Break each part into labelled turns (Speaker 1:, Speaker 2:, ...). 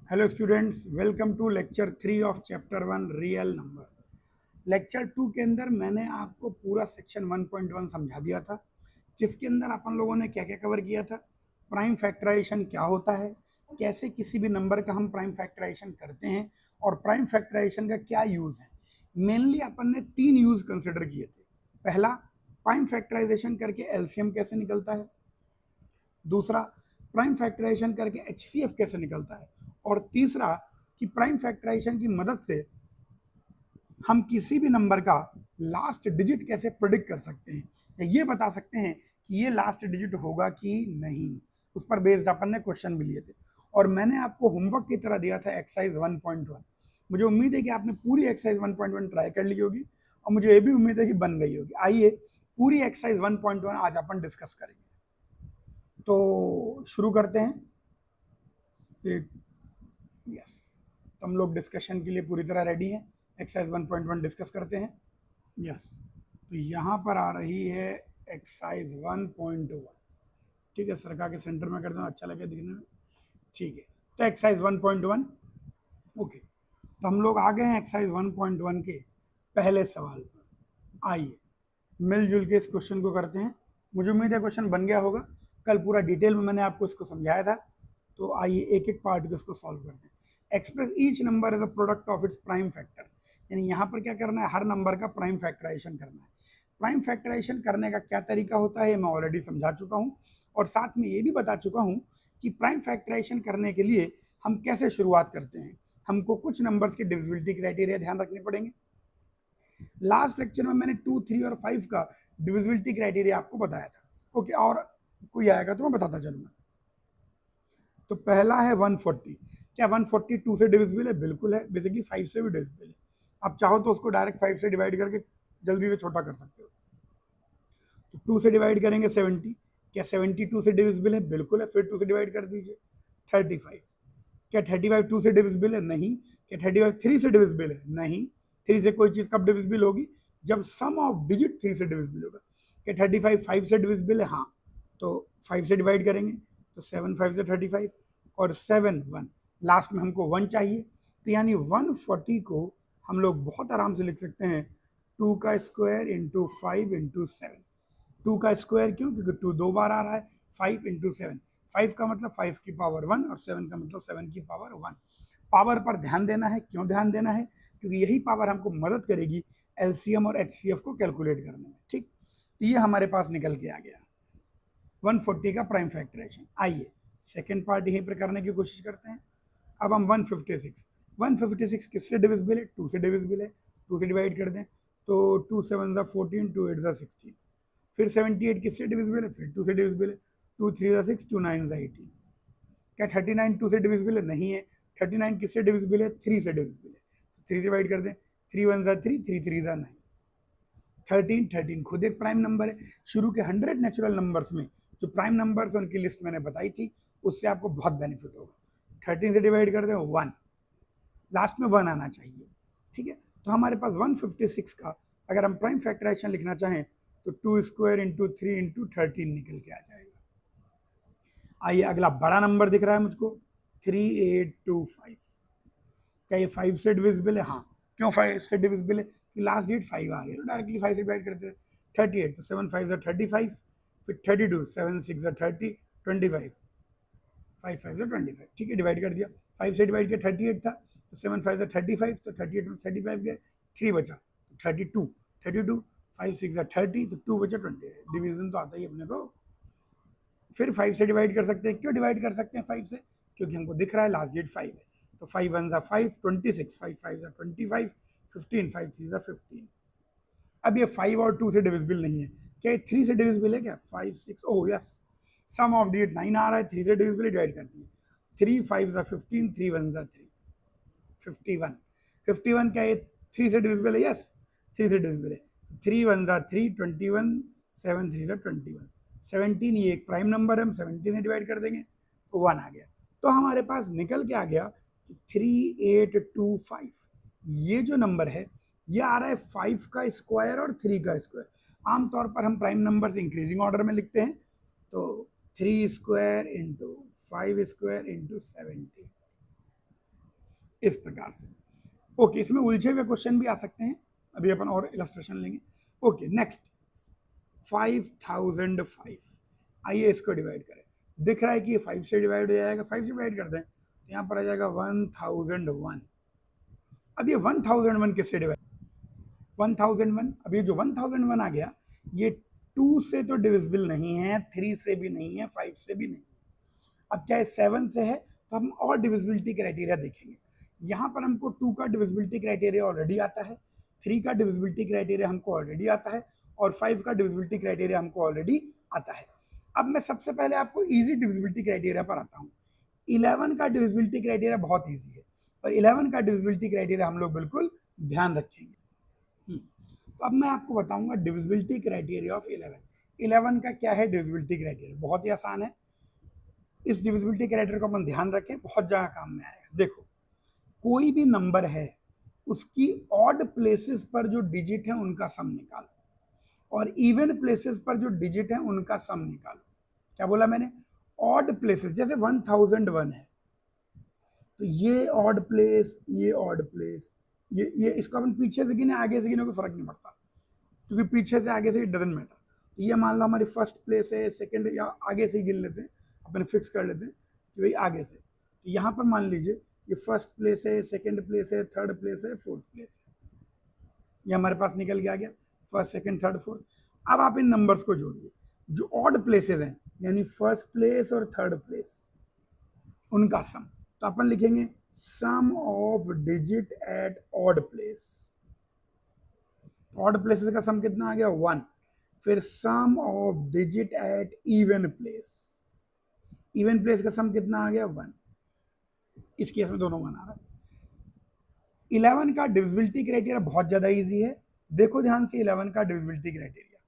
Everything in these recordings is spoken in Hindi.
Speaker 1: Hello students, welcome to lecture 3 of chapter 1 real numbers. Lecture 2 के अंदर मैंने आपको पूरा सेक्शन 1.1 समझा दिया था, जिसके अंदर अपन लोगों ने क्या क्या कवर किया था। प्राइम फैक्टराइजेशन क्या होता है, कैसे किसी भी नंबर का हम प्राइम फैक्टराइजेशन करते हैं और प्राइम फैक्टराइजेशन का क्या यूज़ है। मेनली अपन ने 3 यूज़ कंसिडर किए थे। पहला, प्राइम फैक्टराइजेशन करके एलसीएम कैसे निकलता है। दूसरा, प्राइम फैक्टराइजेशन करके एचसीएफ कैसे निकलता है। और तीसरा, कि प्राइम फैक्टराइजेशन की मदद से हम किसी भी नंबर का लास्ट डिजिट कैसे प्रिडिक्ट कर सकते हैं, या ये बता सकते हैं कि ये लास्ट डिजिट होगा कि नहीं। उस पर बेस्ड अपन ने क्वेश्चन भी लिए थे और मैंने आपको होमवर्क की तरह दिया था एक्सरसाइज 1.1। मुझे उम्मीद है कि आपने पूरी एक्सरसाइज 1.1 ट्राई कर ली होगी और मुझे ये भी उम्मीद है कि बन गई होगी। आइए पूरी एक्सरसाइज 1.1 आज अपन डिस्कस करेंगे। तो शुरू करते हैं। एक यस, तो हम लोग डिस्कशन के लिए पूरी तरह रेडी हैं। एक्सरसाइज 1.1 डिस्कस करते हैं। यस, तो यहाँ पर आ रही है एक्सरसाइज 1.1। ठीक है, सरका के सेंटर में करते हैं, अच्छा लगे दिखने में। ठीक है, तो एक्सरसाइज 1.1। ओके, तो हम लोग आ गए हैं एक्सरसाइज 1.1 के पहले सवाल पर। आइए मिलजुल के इस क्वेश्चन को करते हैं। मुझे उम्मीद है क्वेश्चन बन गया होगा। कल पूरा डिटेल में मैंने आपको इसको समझाया था। तो आइए एक एक पार्ट को इसको सॉल्व करते हैं। Express each number as a product of its prime factors, यानी यहाँ पर क्या करना है, हर नंबर का प्राइम फैक्टराइजेशन करना है। प्राइम फैक्टराइजेशन करने का क्या तरीका होता है मैं ऑलरेडी समझा चुका हूँ, और साथ में ये भी बता चुका हूँ कि प्राइम फैक्टराइजेशन करने के लिए हम कैसे शुरुआत करते हैं। हमको कुछ नंबर्स की डिविजिबिलिटी क्राइटेरिया ध्यान रखने पड़ेंगे। लास्ट लेक्चर में मैंने 2, 3 और 5 का डिविजिबिलिटी क्राइटेरिया आपको बताया था। ओके, और कोई आएगा तो मैं बताता चलूंगा। तो पहला है 140। क्या 140 2 से डिविजिबल है? बिल्कुल है, बेसिकली 5 से भी डिविजिबल है। आप चाहो तो उसको डायरेक्ट 5 से डिवाइड करके जल्दी से छोटा कर सकते हो। तो 2 से डिवाइड करेंगे 70। क्या 70 2 से डिविजिबल है? बिल्कुल है, फिर 2 से डिवाइड कर दीजिए। 35। क्या 35 2 से डिविजिबल है? नहीं। क्या 35 3 से डिविजिबल है? नहीं। 3 से कोई चीज़ कब डिविजिबल होगी? जब सम ऑफ डिजिट 3 से डिविजिबल होगा। क्या 35 5 से डिविजिबल है? हाँ। तो 5 से डिवाइड करेंगे तो 7 5 से 35 और 7 1, लास्ट में हमको 1 चाहिए। तो यानी 140 को हम लोग बहुत आराम से लिख सकते हैं 2 का स्क्वायर इंटू 5 इंटू 7। 2 का स्क्वायर क्यों? क्योंकि 2 दो बार आ रहा है। 5 इंटू 7, 5 का मतलब 5 की पावर 1 और 7 का मतलब 7 की पावर 1। पावर पर ध्यान देना है। क्यों ध्यान देना है? क्योंकि यही पावर हमको मदद करेगी एलसीएम और एचसीएफ को कैलकुलेट करने में। ठीक, तो ये हमारे पास निकल के आ गया 140 का प्राइम फैक्टराइजेशन। आइए सेकेंड पार्ट यहीं पर करने की कोशिश करते हैं। अब हम 156 किससे डिविजिबल है? 2 से डिविजिबल है। 2 से डिवाइड कर दें तो 2 7 ज़ा 14, 2 8 ज़ा 16। फिर 78 किससे डिविजिबल है? फिर 2 से डिविजिबल है। 2 3 ज़ा 6, 2 9 ज़ा 18। क्या 39 2 से डिविजिबल है? नहीं है। 39 किससे डिविजिबल है? 3 से डिविजिबल है। 3 से डिवाइड कर दें, 3 1 ज़ा 3, 3 3 ज़ा 9। 13 खुद एक प्राइम नंबर है। शुरू के 100 नेचुरल नंबर्स में जो प्राइम नंबर्स उनकी लिस्ट मैंने बताई थी, उससे आपको बहुत बेनिफिट होगा। 13 से डिवाइड कर दें 1, लास्ट में 1 आना चाहिए। ठीक है, तो हमारे पास 156 का अगर हम प्राइम फैक्टराइजेशन लिखना चाहें तो 2 स्क्वायर इंटू 3 इंटू 13 निकल के आ जाएगा। आइए अगला बड़ा नंबर दिख रहा है मुझको 3825। क्या ये 5 से डिविजिबल है? हाँ। क्यों 5 से डिविजिबल है? कि लास्ट डेट 5 आ गया, तो डायरेक्टली 5 से डिवाइड करते हैं। 38 तो 7 5 ज़ा 35, फिर 32 7 6 ज़ा 30, 25 5 5 ज़ा 25। ठीक है, डिवाइड कर दिया। 5 से डिवाइड किया 38 था, तो 7 5 ज़ा 35, तो 38 में 35 गए, 3 बचा तो 32। 5 6 ज़ा 30, तो 2 बचा 20। डिवीजन तो आता ही अपने को। फिर 5 से डिवाइड कर सकते हैं। क्यों डिवाइड कर सकते हैं 5 से? क्योंकि हमको दिख रहा है लास्ट डेट 5 है। तो 5 1 ज़ा 5, 26, 5 5 ज़ा 25, 15, 5 3 ज़ा 15। अब ये 5 और 2 से डिविजिबल नहीं है। क्या ये 3 से डिविजिबल है? क्या 5 6, oh yes, sum of digit 9 आ रहा है, 3 से डिविजिबल डिवाइड कर दिए। 3 5 ज़ा 15, 3 1 ज़ा 3, 51। 51 क्या ये 3 से डिविजिबल है? यस, 3 से डिविजिबल है। 3 1 ज़ा 3, 21, 7 3 ज़ा 21। 17 ये एक प्राइम नंबर है, हम 17 से डिवाइड कर देंगे तो 1 आ गया। तो हमारे पास निकल के आ गया कि 3825। ये जो नंबर है ये आ रहा है 5 का स्क्वायर और 3 का स्क्वायर। आमतौर पर हम प्राइम नंबर्स इंक्रीजिंग ऑर्डर में लिखते हैं, तो 3 स्क्वायर इंटू 5 स्क्वायर इंटू 70। इस प्रकार से। ओके, इसमें उलझे हुए क्वेश्चन भी आ सकते हैं, अभी अपन और इलस्ट्रेशन लेंगे। ओके, नेक्स्ट 5005, आइए इसको डिवाइड करें। दिख रहा है कि ये 5 से डिवाइड हो जाएगा, 5 से डिवाइड कर दें तो यहाँ पर आ जाएगा 1001। अब ये 1001 किससे डिवाइड, 1001, अब ये जो 1001 आ गया, ये 2 से तो डिविजिबल नहीं है, 3 से भी नहीं है, 5 से भी नहीं है। अब क्या 7 से है, तो हम और डिविजिबिलिटी क्राइटेरिया देखेंगे। यहाँ पर हमको 2 का डिविजिबिलिटी क्राइटेरिया ऑलरेडी आता है, 3 का डिविजिबिलिटी क्राइटेरिया हमको ऑलरेडी आता है, और 5 का डिविजिबिलिटी क्राइटेरिया हमको ऑलरेडी आता है। अब मैं सबसे पहले आपको इजी डिविजिबिलिटी क्राइटेरिया पर आता हूँ। 11 का डिविजिबिलिटी क्राइटेरिया बहुत ईजी है, और 11 का डिविजिबिलिटी क्राइटेरिया हम लोग बिल्कुल ध्यान रखेंगे। तो अब मैं आपको बताऊंगा डिविजिबिलिटी क्राइटेरिया ऑफ 11। 11 का क्या है डिविजिबिलिटी क्राइटेरिया, बहुत ही आसान है। इस डिविजिबिलिटी क्राइटेरिया को अपन ध्यान रखें, बहुत जगह काम में आएगा। देखो, कोई भी नंबर है, उसकी ऑड प्लेसेस पर जो डिजिट है उनका सम निकालो, और इवन प्लेसेस पर जो डिजिट है उनका सम निकालो। क्या बोला मैंने, ऑड प्लेसेस, जैसे 1001 है तो ये ऑड प्लेस, ये ऑड प्लेस, ये इसको अपन पीछे से गिने आगे से गिने कोई फर्क नहीं पड़ता, क्योंकि पीछे से आगे से इट डजंट मैटर। तो ये मान लो हमारी फर्स्ट प्लेस है, सेकंड, या आगे से ही गिन लेते हैं, अपन फिक्स कर लेते हैं कि भाई आगे से। तो यहाँ पर मान लीजिए ये फर्स्ट प्लेस है, सेकंड प्लेस है, थर्ड प्लेस है, फोर्थ प्लेस है, ये हमारे पास निकल के आ गया फर्स्ट, सेकंड, थर्ड, फोर्थ। अब आप इन नंबर्स को जोड़िए, जो ऑड प्लेसेस हैं, यानी फर्स्ट प्लेस और थर्ड प्लेस, उनका सम। तो अपन लिखेंगे sum of digit at odd place. Odd places का सम कितना आ गया, 1। फिर sum of digit at even place, even place का सम कितना आ गया, 1। इस केस में दोनों 1 आ रहा है। 11 का डिविजिबिलिटी क्राइटेरिया बहुत ज्यादा इजी है, देखो ध्यान से। 11 का डिविजिबिलिटी क्राइटेरिया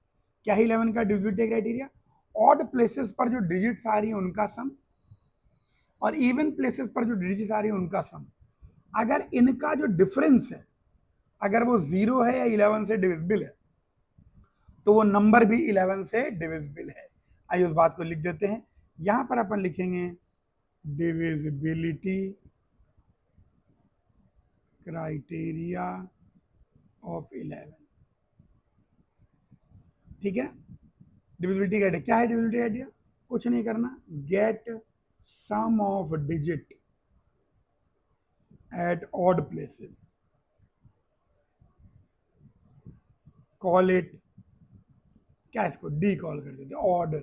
Speaker 1: क्या है, 11 का डिविजिबिलिटी क्राइटेरिया, ऑड प्लेसेस पर जो डिजिट्स आ रही है उनका सम, और इवन प्लेसेस पर जो डिजिट्स आ रही है उनका सम। अगर इनका जो डिफरेंस है, अगर वो 0 है या 11 से डिविजिबल है, तो वो नंबर भी 11 से डिविजिबल है। आइए उस बात को लिख देते हैं। यहां पर अपन लिखेंगे डिविजिबिलिटी क्राइटेरिया ऑफ 11। ठीक है, डिविजिबिलिटी क्राइटेरिया क्या है, डिविजिबिलिटी क्राइटेरिया कुछ नहीं करना, get sum of digit at odd places, call it, क्या इसको डी कॉल कर देते, odd,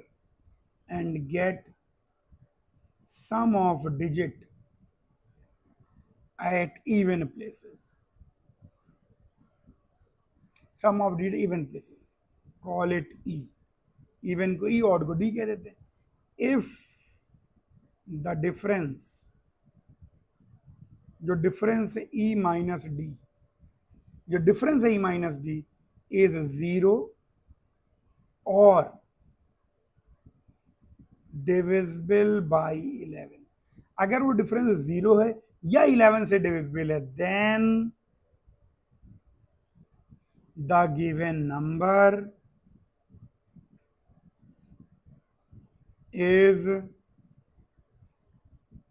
Speaker 1: and get sum of digit at even places, sum of digit even places, call it E. Even को ई, ऑड को डी कह देते हैं। इफ द डिफरेंस, जो डिफरेंस है ई माइनस डी, जो डिफरेंस है ई माइनस डी इज 0 और डिविजिबल बाई 11, अगर वो डिफरेंस 0 है या 11 से डिविजिबल है, then the given number is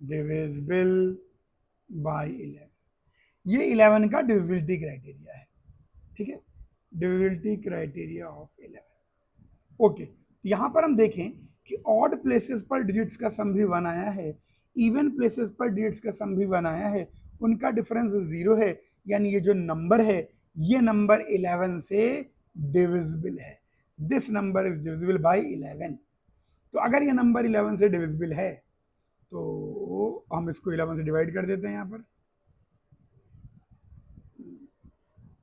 Speaker 1: divisible by 11। ये 11 का डिविजिबिलिटी क्राइटेरिया है। ठीक है, डिविजिबिलिटी क्राइटेरिया ऑफ 11। ओके, यहां पर हम देखें कि ऑड प्लेसेस पर डिजिट्स का सम भी 1 आया है, इवन प्लेसेस पर डिजिट्स का सम भी 1 आया है, उनका डिफरेंस 0 है, यानी ये जो नंबर है ये नंबर 11 से डिविजिबल है। This number is divisible bye 11। तो अगर ये नंबर 11 से डिविजिबल है तो हम इसको 11 से डिवाइड कर देते हैं यहाँ पर।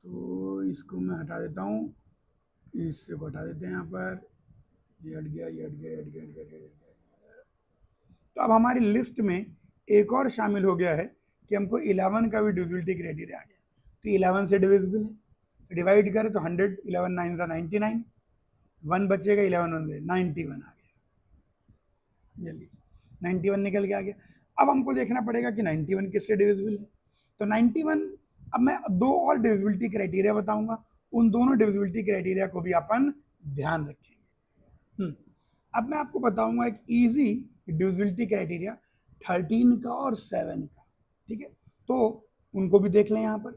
Speaker 1: तो इसको मैं हटा देता हूँ, इससे को हटा देते हैं यहाँ पर, ये हट गया, ये हट गया, हट गया, हट गया, हट गया। तो अब हमारी लिस्ट में एक और शामिल हो गया है कि हमको 11 का भी डिविजिबिलिटी क्राइटेरिया आ गया। तो 11 से डिविजिबल है, तो डिवाइड करें तो 100, 11 9 सा 99, 1 बचेगा, 11 1 91 आ गया। जल्दी 91 निकल के आ गया। अब हमको देखना पड़ेगा कि 91 किससे डिविजिबल है। तो 91, अब मैं 2 और डिविजिबिलिटी क्राइटेरिया बताऊंगा, उन दोनों डिविजिबिलिटी क्राइटेरिया को भी अपन ध्यान रखेंगे। अब मैं आपको बताऊंगा एक इजी डिविजिबिलिटी क्राइटेरिया 13 का और 7 का। ठीक है, तो उनको भी देख लें यहाँ पर।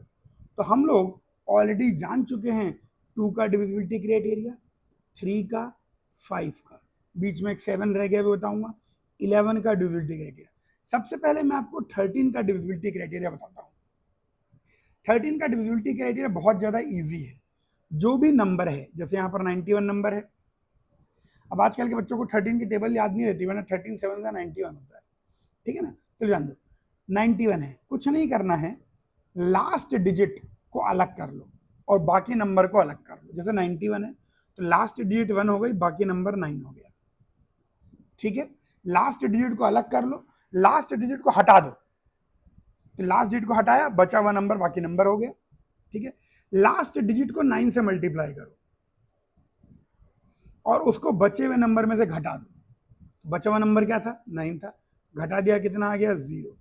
Speaker 1: तो हम लोग ऑलरेडी जान चुके हैं 2 का डिविजिबिलिटी क्राइटेरिया, 3 का, 5 का, बीच में एक 7 रह गया वो बताऊंगा, 11 का डिविजिबिलिटी क्राइटेरिया। सबसे पहले मैं आपको 13 का डिविजिबिलिटी क्राइटेरिया बताता हूँ। 13 का डिविजिबिलिटी क्राइटेरिया बहुत ज़्यादा ईजी है। जो भी नंबर है, जैसे यहाँ पर 91 नंबर है, अब आजकल के बच्चों को 13 की टेबल याद नहीं रहती, वरना 13 7 का 91 होता है, ठीक है ना। तो जान दो 91 है, कुछ नहीं करना है, लास्ट डिजिट को अलग कर लो और बाकी नंबर को अलग कर लो। जैसे 91 है तो लास्ट डिजिट 1 हो गई, बाकी नंबर 9 हो गया, ठीक है। लास्ट डिजिट को अलग कर लो, लास्ट डिजिट को हटा दो, तो लास्ट डिजिट को हटाया, बचा हुआ नंबर बाकी नंबर हो गया, ठीक है। लास्ट डिजिट को 9 से मल्टीप्लाई करो और उसको बचे हुए नंबर में से घटा दो। बचा हुआ नंबर क्या था? 9 था, घटा दिया, कितना आ गया? 0।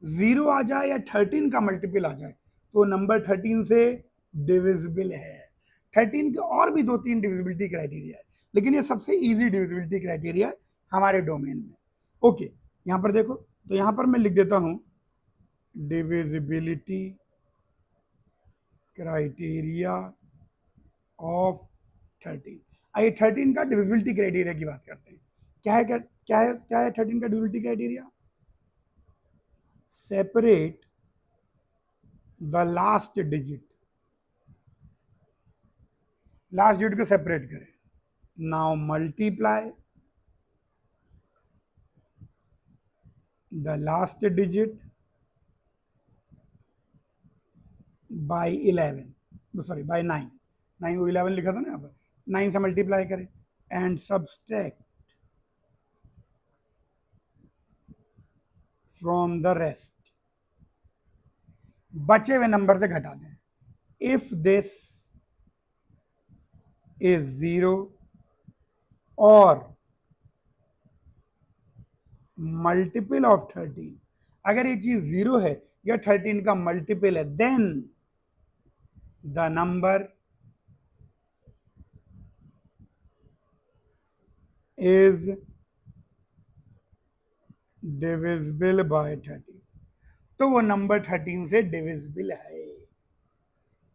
Speaker 1: 0 आ जाए या 13 का मल्टीपल आ जाए तो नंबर 13 से डिविजिबल है। 13 के और भी 2-3 डिविजिबिलिटी क्राइटेरिया है, लेकिन ये सबसे इजी डिविजिबिलिटी क्राइटेरिया है हमारे डोमेन में। ओके, यहाँ पर देखो, तो यहाँ पर मैं लिख देता हूँ डिविजिबिलिटी क्राइटेरिया ऑफ 13। आइए 13 का डिविजिबिलिटी क्राइटेरिया की बात करते हैं। क्या है 13 का divisibility criteria? Separate the last digit, last digit को सेपरेट करें। Now multiply the last digit by 11, sorry by 9, 9 को 11 लिखा था ना यहाँ पर, 9 से मल्टीप्लाई करें and subtract from the rest, बचे हुए नंबर से घटा दें। इफ दिस इज 0 और मल्टीपल ऑफ 13, अगर ये चीज 0 है या 13 का मल्टीपल है, then the number is divisible by 13, तो वो नंबर 13 से डिविजिबल है,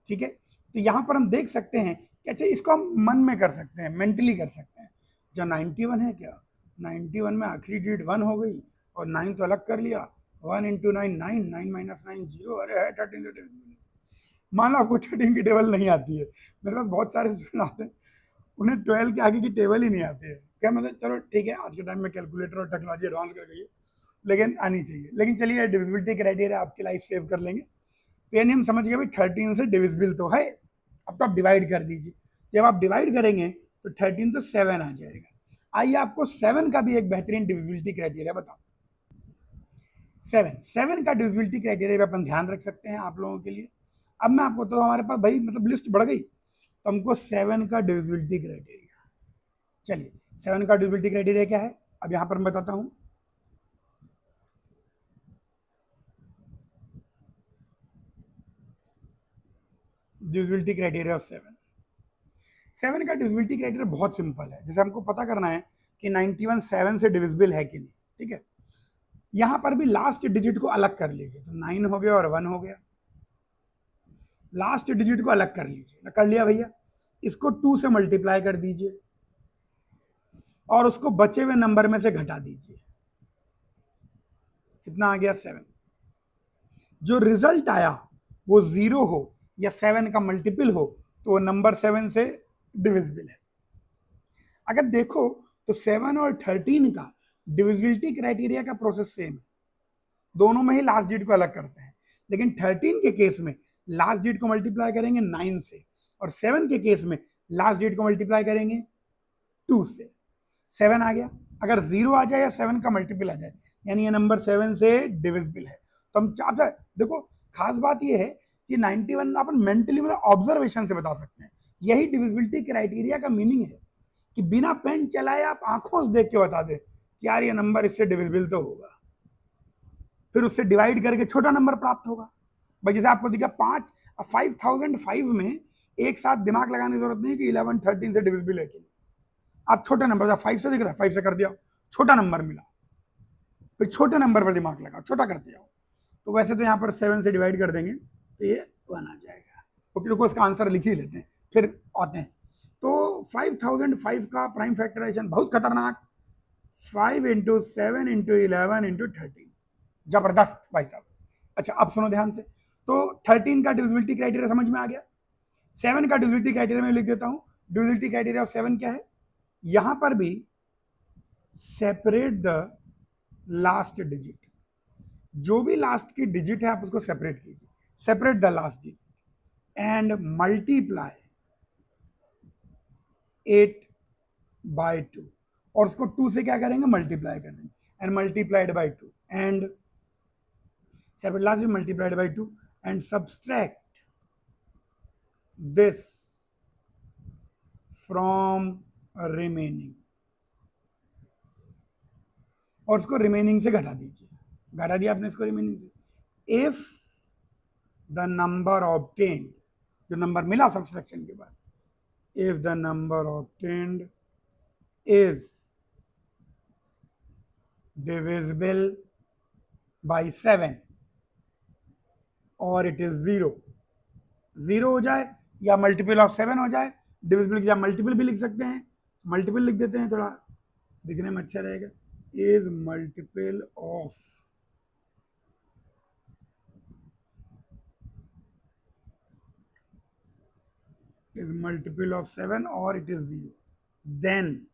Speaker 1: ठीक है। तो यहां पर हम देख सकते हैं कि अच्छा, इसको हम मन में कर सकते हैं, मेंटली कर सकते हैं। जो 91 है, क्या 91 में आखिरी डिजिट 1 हो गई और 9 तो अलग कर लिया, 1 इंटू 9 9, 9 माइनस 9 0, अरे है 13 से डिविजिबल। मान लो आपको 13 की टेबल नहीं आती है, मेरे पास बहुत सारे स्टूडेंट आते हैं उन्हें 12 के आगे की टेबल ही नहीं आती है। क्या मतलब, चलो ठीक है, आज के टाइम में कैलकुलेटर और टेक्नोलॉजी एडवांस कर गई है, लेकिन आनी चाहिए। लेकिन चलिए, डिविजिबिलिटी क्राइटेरिया आपकी लाइफ सेव कर लेंगे। तो यानी हम समझ गए भाई 13 से डिविजिबल तो है, अब तो आप डिवाइड कर दीजिए। जब आप डिवाइड करेंगे तो 13 तो 7 आ जाएगा। आइए आपको 7 का भी एक बेहतरीन डिविजिबिलिटी क्राइटेरिया बताओ। 7 का डिविजिबिलिटी क्राइटेरिया अपन ध्यान रख सकते हैं आप लोगों के लिए। अब मैं आपको, तो हमारे पास भाई मतलब लिस्ट बढ़ गई, तो हमको 7 का डिविजिबिलिटी क्राइटेरिया, चलिए 7 का डिविजिबिलिटी क्राइटेरिया क्या है अब यहाँ पर मैं बताता हूँ। डिविजिबिलिटी क्राइटेरिया ऑफ 7 का डिविजिबिलिटी क्राइटेरिया बहुत सिंपल है। जैसे हमको पता करना है कि 91 7 से डिविजिबल है कि नहीं, ठीक है। यहां पर भी लास्ट डिजिट को अलग कर लीजिए, तो 9 हो गया और 1 हो गया। लास्ट डिजिट को अलग कर लीजिए, कर लिया भैया, इसको 2 से मल्टीप्लाई कर दीजिए और उसको बचे हुए नंबर में से घटा दीजिए, कितना आ गया? 7। जो रिजल्ट आया वो 0 हो या 7 का मल्टीपल हो तो वो नंबर 7 से डिविजिबल है। अगर देखो तो 7 और 13 का डिविजिबिलिटी क्राइटेरिया का प्रोसेस सेम है, दोनों में ही लास्ट डिजिट को अलग करते हैं। लेकिन 13 के केस में लास्ट डिजिट को मल्टीप्लाई करेंगे 9 से, और 7 के केस में लास्ट डिजिट को मल्टीप्लाई करेंगे 2 से। 7 आ गया, अगर 0 आ जाए या 7 का मल्टीपल आ जाए, यानी ये नंबर 7 से डिविजिबल है। तो हम चाहते, देखो खास बात ये है कि 91 अपन मेंटली मतलब ऑब्जर्वेशन से बता सकते हैं। यही डिविजिबिलिटी क्राइटेरिया का मीनिंग है कि बिना पेन चलाए आप आंखों से देख के बता दे कि यार ये नंबर इससे डिविजिबल तो होगा, फिर उससे डिवाइड करके छोटा नंबर प्राप्त होगा। भाई जैसे आपको दिखा 5005 में एक साथ दिमाग लगाने की जरूरत नहीं कि 11 13 से डिविजिबल है कि नहीं। आप छोटा नंबर, 5 से दिख रहा है, 5 से कर दिया, छोटा नंबर मिला, फिर छोटे नंबर पर दिमाग लगा, छोटा करते जाओ, तो वैसे तो यहाँ पर 7 से डिवाइड कर देंगे तो ये 1 आ जाएगा। ओके, रुको इसका आंसर लिख ही लेते हैं फिर आते हैं। तो 5005 का प्राइम फैक्टराइजेशन बहुत खतरनाक, 5 इंटू 7 इंटू 11 इंटू 13, जबरदस्त भाई साहब। अच्छा अब सुनो ध्यान से, तो 13 का डिविजिबिलिटी क्राइटेरिया समझ में आ गया। 7 का डिविजिबिलिटी क्राइटेरिया में लिख देता हूं। डिविजिबिलिटी क्राइटेरिया ऑफ 7 क्या है, यहां पर भी सेपरेट द लास्ट डिजिट, जो भी लास्ट की डिजिट है आप उसको सेपरेट कीजिए, separate the last digit and multiply 8/2, और उसको 2 से क्या करेंगे, मल्टीप्लाई कर देंगे, and multiplied by 2 and separate last digit multiplied by 2 and subtract this from remaining, और उसको रिमेनिंग से घटा दीजिए। घटा दिया आपने इसको रिमेनिंग से। इफ द नंबर ऑब्टेन्ड, जो नंबर मिला सब्सट्रैक्शन के बाद, if the number obtained is divisible by 7 और इट इज 0 हो जाए या मल्टीपल ऑफ 7 हो जाए, डिविजिबल या मल्टीपल भी लिख सकते हैं, मल्टीपल लिख देते हैं, थोड़ा दिखने में अच्छा रहेगा, is multiple of is multiple of 7 or it is 0, then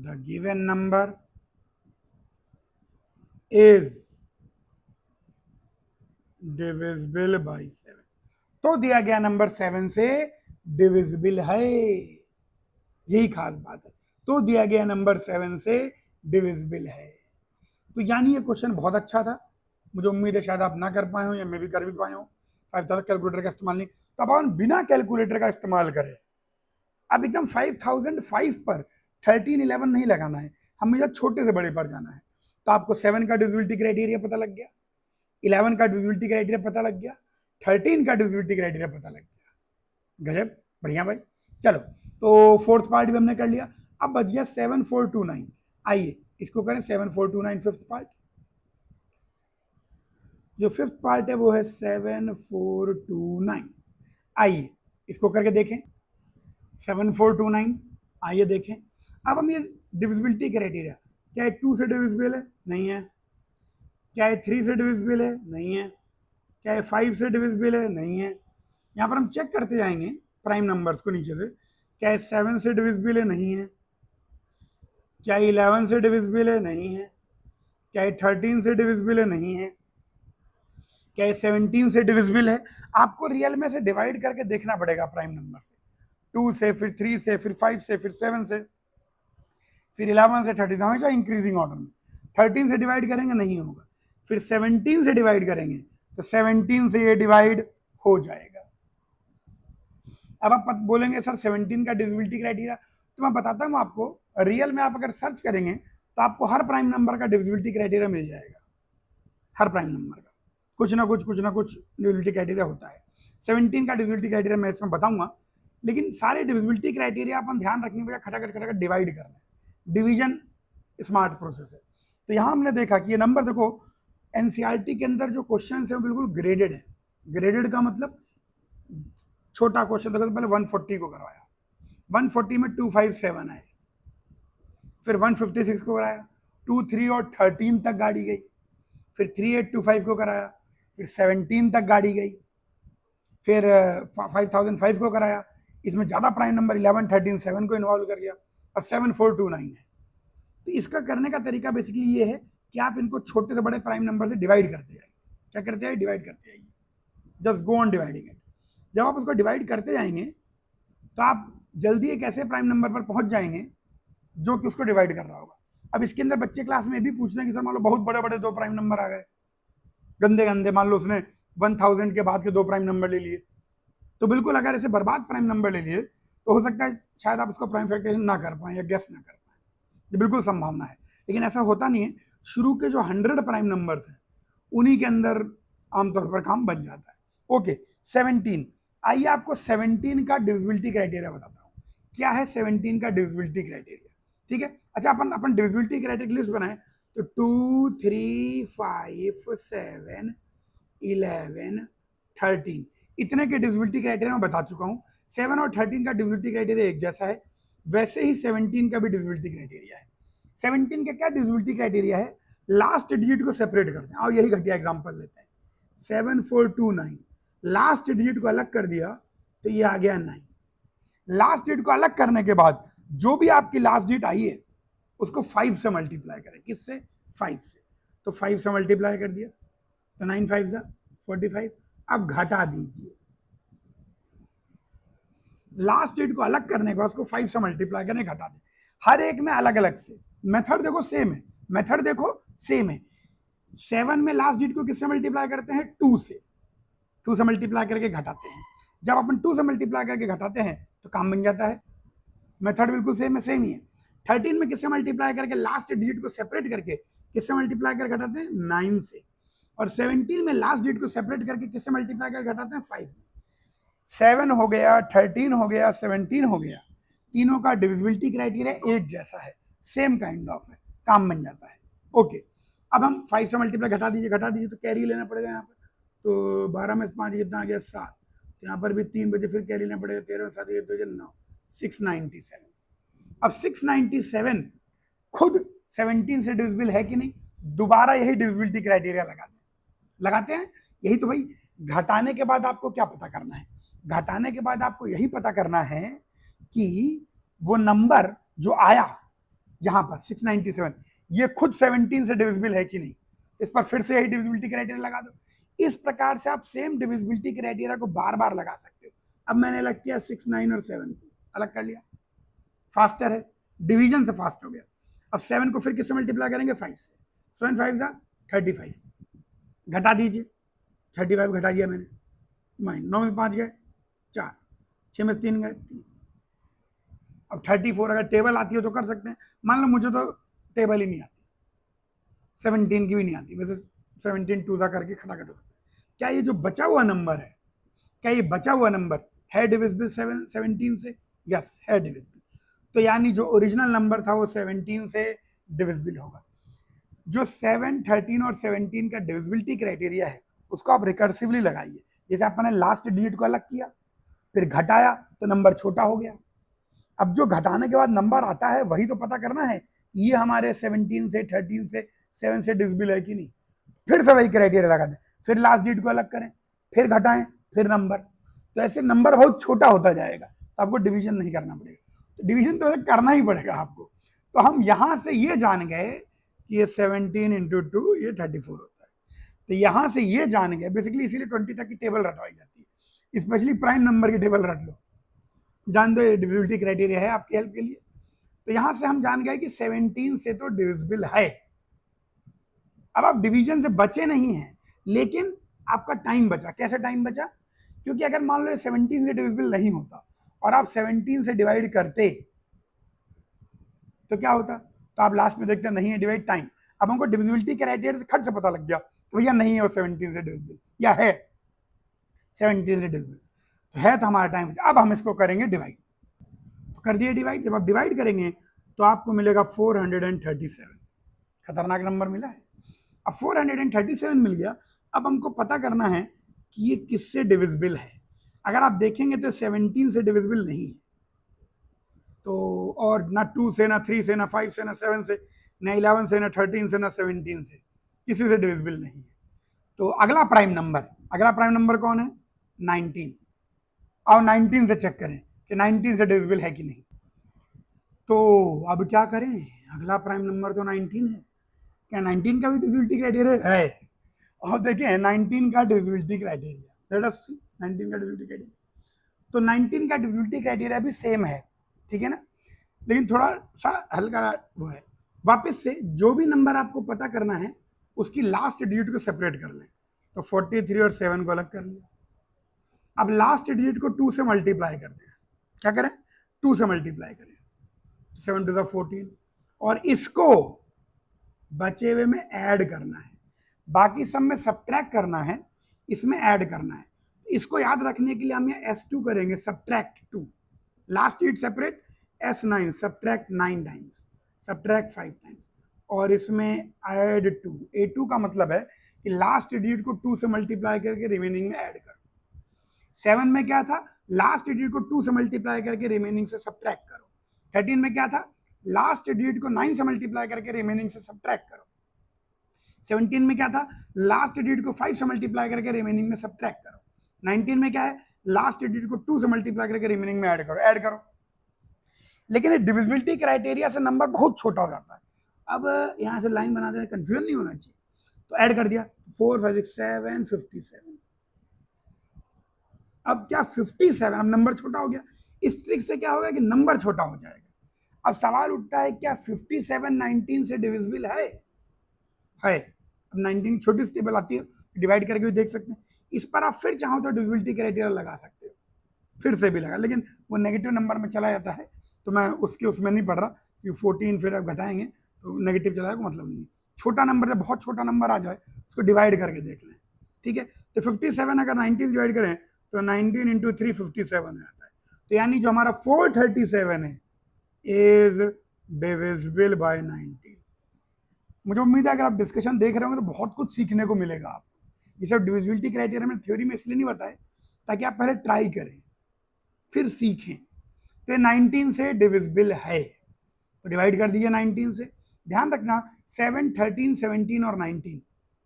Speaker 1: the given number is divisible by 7। तो दिया गया नंबर 7 से डिविजिबल है, यही खास बात है, तो दिया गया नंबर 7 से डिविजिबल है। तो यानी ये क्वेश्चन बहुत अच्छा था, मुझे उम्मीद है शायद आप ना कर पाए हो या मैं भी कर भी पाए हूँ। 5000 कैलकुलेटर का इस्तेमाल नहीं, तो अब हम बिना कैलकुलेटर का इस्तेमाल करें। अब एकदम 5005 पर 13 11 नहीं लगाना है, हमें छोटे से बड़े पर जाना है। तो आपको 7 का डिविजिबिलिटी क्राइटेरिया पता लग गया, 11 का डिविजिबिलिटी क्राइटेरिया पता लग गया, 13 का डिविजिबिलिटी क्राइटेरिया पता लग गया। गजब, बढ़िया भाई। चलो तो फोर्थ पार्ट भी हमने कर लिया, अब बच गया 7429। आइए इसको करें 7429 फिफ्थ पार्ट। जो फिफ्थ पार्ट है वो है 7429। आइए इसको करके देखें 7429। आइए देखें, अब हम ये डिविजिबिलिटी क्राइटेरिया, क्या ये 2 से डिविजिबल है, नहीं है, क्या ये 3 से डिविजिबल है, नहीं है, क्या ये 5 से डिविजिबल है, नहीं है। यहाँ पर हम चेक करते जाएंगे प्राइम नंबर्स को नीचे से, क्या ये 7 से डिविजिबल है, नहीं है, क्या ये 11 से डिविजिबल है, नहीं है, क्या ये 13 से डिविजिबल है, नहीं है, क्या ये 17 से डिविजिबल है। आपको रियल में से डिवाइड करके देखना पड़ेगा प्राइम नंबर से, 2 से, फिर 3 से, फिर 5 से, फिर 7 से, फिर 11 से 30 से, हमेशा इंक्रीजिंग ऑर्डर में। 13 से डिवाइड करेंगे नहीं होगा, फिर 17 से डिवाइड करेंगे तो 17 से ये डिवाइड हो जाएगा। अब आप बोलेंगे सर 17 का डिविजिबिलिटी क्राइटेरिया, तो मैं बताता हूँ आपको, रियल में आप अगर सर्च करेंगे तो आपको हर प्राइम नंबर का डिविजिबिलिटी क्राइटेरिया मिल जाएगा। हर प्राइम नंबर का कुछ ना कुछ डिविजिबिलिटी क्राइटेरिया होता है। 17 का डिविजिबिलिटी क्राइटेरिया मैं इसमें बताऊंगा, लेकिन सारे डिविजिबिलिटी क्राइटेरिया अपन ध्यान रखने के खटाखट डिवाइड कर लें, डिवीजन स्मार्ट प्रोसेस है। तो यहाँ हमने देखा कि ये नंबर देखो, एनसीईआरटी के अंदर जो क्वेश्चन है वो बिल्कुल ग्रेडेड है। ग्रेडेड का मतलब छोटा क्वेश्चन देखो, तो पहले 140 को करवाया, 140 में 257 आए, फिर 156 को कराया, 2, 3 और 13 तक गाड़ी गई, फिर 3825 को कराया, फिर 17 तक गाड़ी गई, फिर 5005 को कराया, इसमें ज़्यादा प्राइम नंबर 11, 13, 7 को इन्वॉल्व कर गया, अब 7429 है। तो इसका करने का तरीका बेसिकली ये है कि आप इनको छोटे से बड़े प्राइम नंबर से डिवाइड करते जाइए। क्या करते हैं, डिवाइड करते जाइए, just go on dividing it. जब आप उसको डिवाइड करते जाएंगे तो आप जल्दी एक ऐसे प्राइम नंबर पर पहुंच जाएंगे जो कि उसको डिवाइड कर रहा होगा। अब इसके अंदर बच्चे क्लास में भी पूछते हैं कि सर मान लो बहुत बड़े बड़े 2 प्राइम नंबर आ गए, गंदे गंदे, मान लो उसने 1000 के बाद के 2 प्राइम नंबर ले लिए, तो बिल्कुल अगर ऐसे बर्बाद प्राइम नंबर ले लिए तो हो सकता है शायद आप उसको प्राइम फैक्टराइजेशन ना कर पाएं या गेस ना कर पाएं, ये बिल्कुल संभावना है। लेकिन ऐसा होता नहीं है, शुरू के जो 100 प्राइम नंबर्स हैं उन्हीं के अंदर आमतौर पर काम बन जाता है। ओके 17, आइए आपको 17 का डिविजिबिलिटी क्राइटेरिया बताता हूँ। क्या है 17 का डिविजिबिलिटी क्राइटेरिया, ठीक है। अच्छा अपन डिविजिबिलिटी क्राइटेरिया लिस्ट बनाए तो 2 3 5 7 11 13 इतने के डिविजिबिलिटी क्राइटेरिया मैं बता चुका हूँ। 7 और 13 का डिविजिबिलिटी क्राइटेरिया एक जैसा है, वैसे ही 17 का भी डिविजिबिलिटी क्राइटेरिया है। 17 का क्या डिविजिबिलिटी क्राइटेरिया है, लास्ट डिजिट को सेपरेट करते हैं। और यही घटिया एग्जांपल लेते हैं, 7 4 2 9, लास्ट डिजिट को अलग कर दिया तो ये आ गया 9। लास्ट डिजिट को अलग करने के बाद जो भी आपकी लास्ट डिजिट आई है उसको 5 से मल्टीप्लाई करें। किससे? 5 से। तो 5 से मल्टीप्लाई कर दिया तो 9 5 45। अब घटा दीजिए, लास्ट डिजिट को अलग करने के बाद उसको 5 से मल्टीप्लाई करें, घटा दें। हर एक में अलग अलग से, मेथड देखो सेम है, मेथड देखो सेम है। 7 में लास्ट डिजिट को किससे मल्टीप्लाई करते हैं? 2 से। 2 से मल्टीप्लाई करके घटाते हैं। जब अपन 2 से मल्टीप्लाई करके घटाते हैं तो काम बन जाता है। मेथड बिल्कुल सेम है, सेम ही है। 13 में किससे मल्टीप्लाई करके, लास्ट डिजिट को सेपरेट करके किससे मल्टीप्लाई कर घटाते हैं? 9 से। और 17 में लास्ट डिजिट को सेपरेट करके किससे मल्टीप्लाई कर घटाते हैं? 5 में। 7 हो गया, 13 हो गया, 17 हो गया, तीनों का डिविजिबिलिटी क्राइटेरिया एक जैसा है, सेम काइंड ऑफ है, काम बन जाता है। ओके, अब हम 5 से मल्टीप्लाई घटा दीजिए तो कैरी लेना पड़ेगा यहाँ पर। तो 12 में 5 कितना आ गया? 7। तो यहाँ पर भी 3 बजे फिर कैरी लेना पड़ेगा, 13 में 7 तो 9, 697। अब 697 खुद 17 से डिविजिबल है कि नहीं? दोबारा यही डिविजिबिलिटी क्राइटेरिया लगाते हैं। यही तो भाई, घटाने के बाद आपको क्या पता करना है? घटाने के बाद आपको यही पता करना है कि वो नंबर जो आया यहां पर 697, ये खुद 17 से डिविजिबल है कि नहीं। इस पर फिर से यही डिविजिबिलिटी क्राइटेरिया लगा दो। इस प्रकार से आप सेम डिविजिबिलिटी क्राइटेरिया को बार बार लगा सकते हो। अब मैंने अलग किया 6 9 और 7 को अलग कर लिया, फास्टर है, डिवीजन से फास्ट हो गया। अब 7 को फिर किससे मल्टीप्लाई करेंगे? 5 से। 7 5 35, घटा दीजिए, 35 घटा दिया मैंने, माइन 9 में 5 गए 4, 6 में 3 गए 3। अब 34 अगर टेबल आती हो तो कर सकते हैं। मान लो मुझे तो टेबल ही नहीं आती, 17 की भी नहीं आती, वैसे 17 2 करके खड़ा कर सकते। क्या ये जो बचा हुआ नंबर है, क्या ये बचा हुआ नंबर है डिविजिबल 17 से? यस, है डिविजिबल। तो यानी जो ओरिजिनल नंबर था वो 17 से डिविजिबल होगा। जो 7 13 और 17 का डिविजिबिलिटी क्राइटेरिया है उसको आप रिकर्सिवली लगाइए। जैसे आपने लास्ट डिजिट को अलग किया, फिर घटाया तो नंबर छोटा हो गया। अब जो घटाने के बाद नंबर आता है वही तो पता करना है, ये हमारे 17 से 13 से 7 से डिविजिबल है कि नहीं। फिर से वही क्राइटेरिया लगा दें, फिर लास्ट डिजिट को अलग करें, फिर घटाएं, फिर नंबर। तो ऐसे नंबर बहुत छोटा होता जाएगा, तो आपको डिवीजन नहीं करना पड़ेगा। तो डिवीजन तो करना ही पड़ेगा आपको। तो हम यहां से ये जान गए कि ये 17 इंटू 2 ये 34 होता है। तो यहां से ये जान गए, बेसिकली इसीलिए 20 तक की टेबल रटवाई जाती है, स्पेशली प्राइम नंबर की टेबल रट लो, जान दो, ये डिविजिबिलिटी क्राइटेरिया है आपकी हेल्प के लिए। तो यहां से हम जान गए कि 17 से तो डिविजिबल है। अब आप डिवीजन से बचे नहीं हैं, लेकिन आपका टाइम बचा। कैसे टाइम बचा? क्योंकि अगर मान लो 17 से डिविजिबल नहीं होता और आप 17 से डिवाइड करते तो क्या होता? तो आप लास्ट में देखते नहीं है डिवाइड टाइम। अब हमको डिविजिबिलिटी क्राइटेरिया से खट से पता लग गया तो भैया नहीं है वो 17 से डिविजिबल, या है 17 से डिविजिबल, तो है तो हमारा टाइम बचा। अब हम इसको करेंगे डिवाइड, तो कर दिए डिवाइड। जब आप डिवाइड करेंगे तो आपको मिलेगा 437। खतरनाक नंबर मिला है। अब 437 मिल गया। अब हमको पता करना है कि ये किससे डिविजिबल है। अगर आप देखेंगे तो 17 से डिविजिबल नहीं है, तो और ना 2 से, ना 3 से, ना 5 से, ना 7 से, ना 11 से, ना 13 से, ना 17 से, किसी से डिविजिबल नहीं है। तो अगला प्राइम नंबर कौन है? 19। और 19 से चेक करें कि 19 से डिविजिबल है कि नहीं। तो अब क्या करें? अगला प्राइम नंबर तो 19 है। क्या 19 का भी डिविजिबिलिटी क्राइटेरिया है? और देखिए 19 का डिविजिबिलिटी क्राइटेरिया, लेट अस सी 19 का डिविजिबिलिटी क्राइटेरिया। तो 19 का डिविजिबिलिटी क्राइटेरिया भी सेम है, ठीक है ना, लेकिन थोड़ा सा हल्का वो है। वापस से जो भी नंबर आपको पता करना है उसकी लास्ट डिजिट को सेपरेट कर लें। तो 43 और 7 को अलग कर लिया। अब लास्ट डिजिट को 2 से मल्टीप्लाई कर दें। क्या करें? 2 से मल्टीप्लाई करें, 7 टू 14, और इसको बचे हुए में ऐड करना है। बाकी सब में सब्ट्रैक्ट करना है, इसमें ऐड करना है। इसको याद रखने के लिए हम यहाँ S2 करेंगे, subtract 2, last digit separate, S9 subtract 9 times, subtract 5 times. और इसमें ऐड 2। A2 का मतलब है कि लास्ट डिजिट को 2 से मल्टीप्लाई करके रिमेनिंग में ऐड करो। 7 में क्या था, लास्ट डिजिट को 2 से मल्टीप्लाई करके रिमेनिंग से सब्ट्रैक्ट करो। 13 में क्या था, लास्ट डिजिट को 9 से मल्टीप्लाई करके रिमेनिंग से सब्ट्रैक्ट करो। 17 में क्या था, लास्ट डिजिट को 5 से मल्टीप्लाई करके रिमेनिंग में सब्ट्रैक्ट करो। 19 में क्या है, लास्ट डिजिट को 2 से मल्टीप्लाई करके रिमेनिंग में ऐड करो। लेकिन ये डिविजिबिलिटी क्राइटेरिया से नंबर बहुत छोटा हो जाता है। अब यहां से लाइन बनाते हैं, कंफ्यूजन नहीं होना चाहिए, तो ऐड कर दिया 4 5 6 7 57। अब क्या 57, अब नंबर छोटा हो गया। इस ट्रिक से क्या होगा कि नंबर छोटा हो जाएगा। अब सवाल उठता है क्या 57 19 से डिविजिबल है? अब 19 छोटी सी टेबल आती है, डिवाइड करके भी देख सकते हैं। इस पर आप फिर चाहो तो डिविजिबिलिटी क्राइटेरिया लगा सकते हो, फिर से भी लगा, लेकिन वो नेगेटिव नंबर में चला जाता है, तो मैं उसमें नहीं पढ़ रहा कि 14 फिर अब घटाएंगे तो नेगेटिव चला जाएगा, मतलब नहीं। छोटा नंबर, जब बहुत छोटा नंबर आ जाए उसको डिवाइड करके देख लें, ठीक है। तो 57 अगर 19 डिवाइड करें तो 19 इंटू 3 57 आता है। तो यानी जो हमारा 437 है इज डिविजिबल बाय 19। मुझे उम्मीद है अगर आप डिस्कशन देख रहे होंगे तो बहुत कुछ सीखने को मिलेगा आपको। ये सब डिविजिबिलिटी क्राइटेरिया में थ्योरी में इसलिए नहीं बताए ताकि आप पहले ट्राई करें फिर सीखें। तो 19 से डिविजिबल है, तो डिवाइड कर दीजिए 19 से। ध्यान रखना 7 13 17 और 19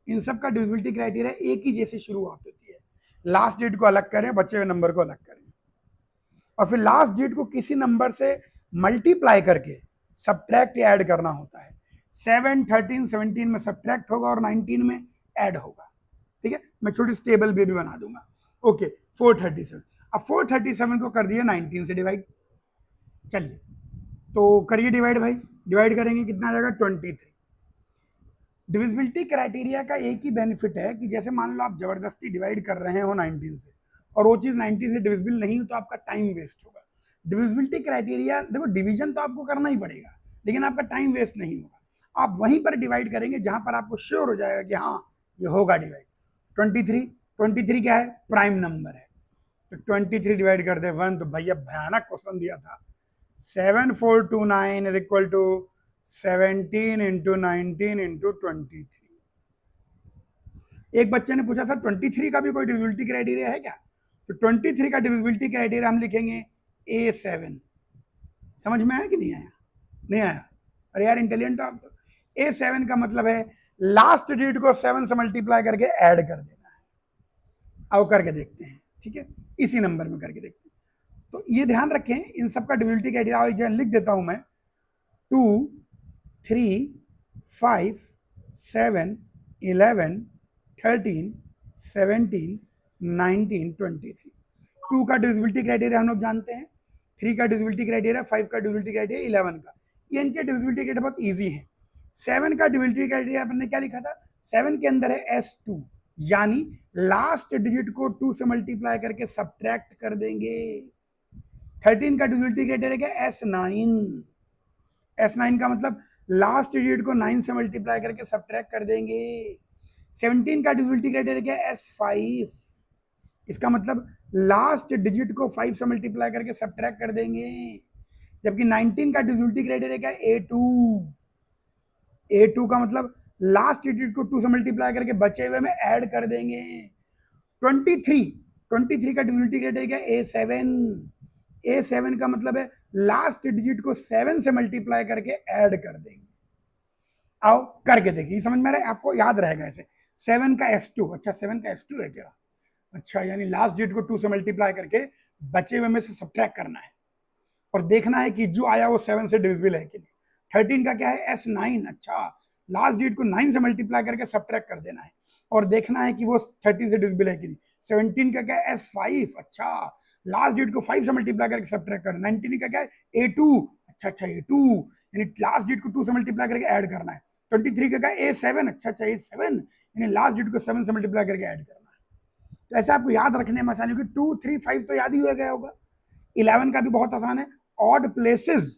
Speaker 1: इन सब का डिविजिबिलिटी क्राइटेरिया एक ही जैसे शुरुआत होती है। लास्ट डेट को अलग करें, बचे हुए नंबर को अलग करें, और फिर लास्ट डेट को किसी नंबर से मल्टीप्लाई करके सब्ट्रैक्ट या ऐड करना होता है। 7 13 17 में सब्ट्रैक्ट होगा और 19 में ऐड होगा, ठीक है। मैं छोटी सी टेबल भी बना दूंगा। ओके 437, अब 437 को कर दिया 19 से डिवाइड। चलिए तो करिए डिवाइड भाई, डिवाइड करेंगे कितना आ जाएगा 23। डिविजिबिलिटी क्राइटेरिया का एक ही बेनिफिट है कि जैसे मान लो आप जबरदस्ती डिवाइड कर रहे हो 19 से और वो चीज 90 से डिविजिबल नहीं हो तो आपका टाइम वेस्ट होगा। डिविजिबिलिटी क्राइटेरिया देखो, डिवीजन तो आपको करना ही पड़ेगा लेकिन आपका टाइम वेस्ट नहीं होगा। आप वहीं पर डिवाइड करेंगे जहां पर आपको श्योर हो जाएगा कि हाँ ये होगा डिवाइड। 23 क्या है, प्राइम नंबर है, तो 23 डिवाइड कर दे 1, तो भैया भयानक क्वेश्चन दिया था। 7429 is equal to 17 into 19 into 23। एक बच्चे ने पूछा सर 23 का भी कोई डिविजिबिलिटी क्राइटेरिया है क्या? तो 23 का डिविजिबिलिटी क्राइटेरिया हम लिखेंगे A7। समझ में आया कि नहीं आया? नहीं आया? अरे यार इंटेलिजेंट आप तो। A7 का मतलब है लास्ट डिजिट को 7 से मल्टीप्लाई करके ऐड कर देना है। अब करके देखते हैं, ठीक है, इसी नंबर में करके देखते हैं। तो ये ध्यान रखें, इन सब का डिविजिबिलिटी क्राइटेरिया लिख देता हूं मैं। 2 3 5 7 11 13 17 19 23। 2 का डिविजिबिलिटी क्राइटेरिया हम लोग जानते हैं, 3 का डिविजिबिलिटी क्राइटेरिया, 5 का डिविजिबिलिटी क्राइटेरिया, 11 का। ये इनके डिविजिबिलिटी क्राइटेरिया बहुत इजी है। 7 का डिविजिबिलिटी क्राइटेरिया अपन ने क्या लिखा था, 7 के अंदर है S2, यानी लास्ट डिजिट को 2 से मल्टीप्लाई करके सब्ट्रैक्ट कर देंगे। 13 का डिविजिबिलिटी क्राइटेरिया क्या, S9। S9 का मतलब लास्ट डिजिट को 9 से मल्टीप्लाई करके सब्ट्रैक्ट कर देंगे। 17 का डिविजिबिलिटी क्राइटेरिया क्या है, S5। इसका मतलब लास्ट डिजिट को 5 से मल्टीप्लाई करके सब्ट्रैक्ट कर देंगे। जबकि 19 का डिविजिबिलिटी क्राइटेरिया क्या है, A2। A2 का मतलब लास्ट डिजिट को 2 से मल्टीप्लाई करके बचे हुए में ऐड कर देंगे। 23 का डिविजिबिलिटी क्राइटेरिया क्या है, A7। A7 का मतलब है लास्ट डिजिट को 7 से मल्टीप्लाई करके ऐड कर देंगे। आओ करके देखिए, समझ में आ रहा है आपको, याद रहेगा ऐसे। 7 का S2, अच्छा 7 का S2 है क्या, अच्छा यानी लास्ट डिजिट को 2 से मल्टीप्लाई करके बचे हुए में से सब्ट्रैक्ट करना है और देखना है कि जो आया वो 7 से डिविजिबल है कि नहीं। 13 का क्या है, S9, अच्छा लास्ट डिजिट को 9 से मल्टीप्लाई करके सब्ट्रैक्ट कर देना है और देखना है कि वो 13 से डिविजिबल है कि नहीं। 17 का क्या है, S5, अच्छा लास्ट डिजिट को 5 से मल्टीप्लाई करके सब्ट्रैक्ट करना है। 19 का क्या है, A2, अच्छा A2 यानी लास्ट डिजिट को 2 से मल्टीप्लाई करके ऐड करना है। 23 का क्या है, A7, अच्छा A7 यानी लास्ट डिजिट को 7 से मल्टीप्लाई करके ऐड करना है। तो ऐसे आपको याद रखने में आसानी होगी। 2 3 5 तो याद ही हो गया होगा। 11 का भी बहुत आसान है, ऑड प्लेसेस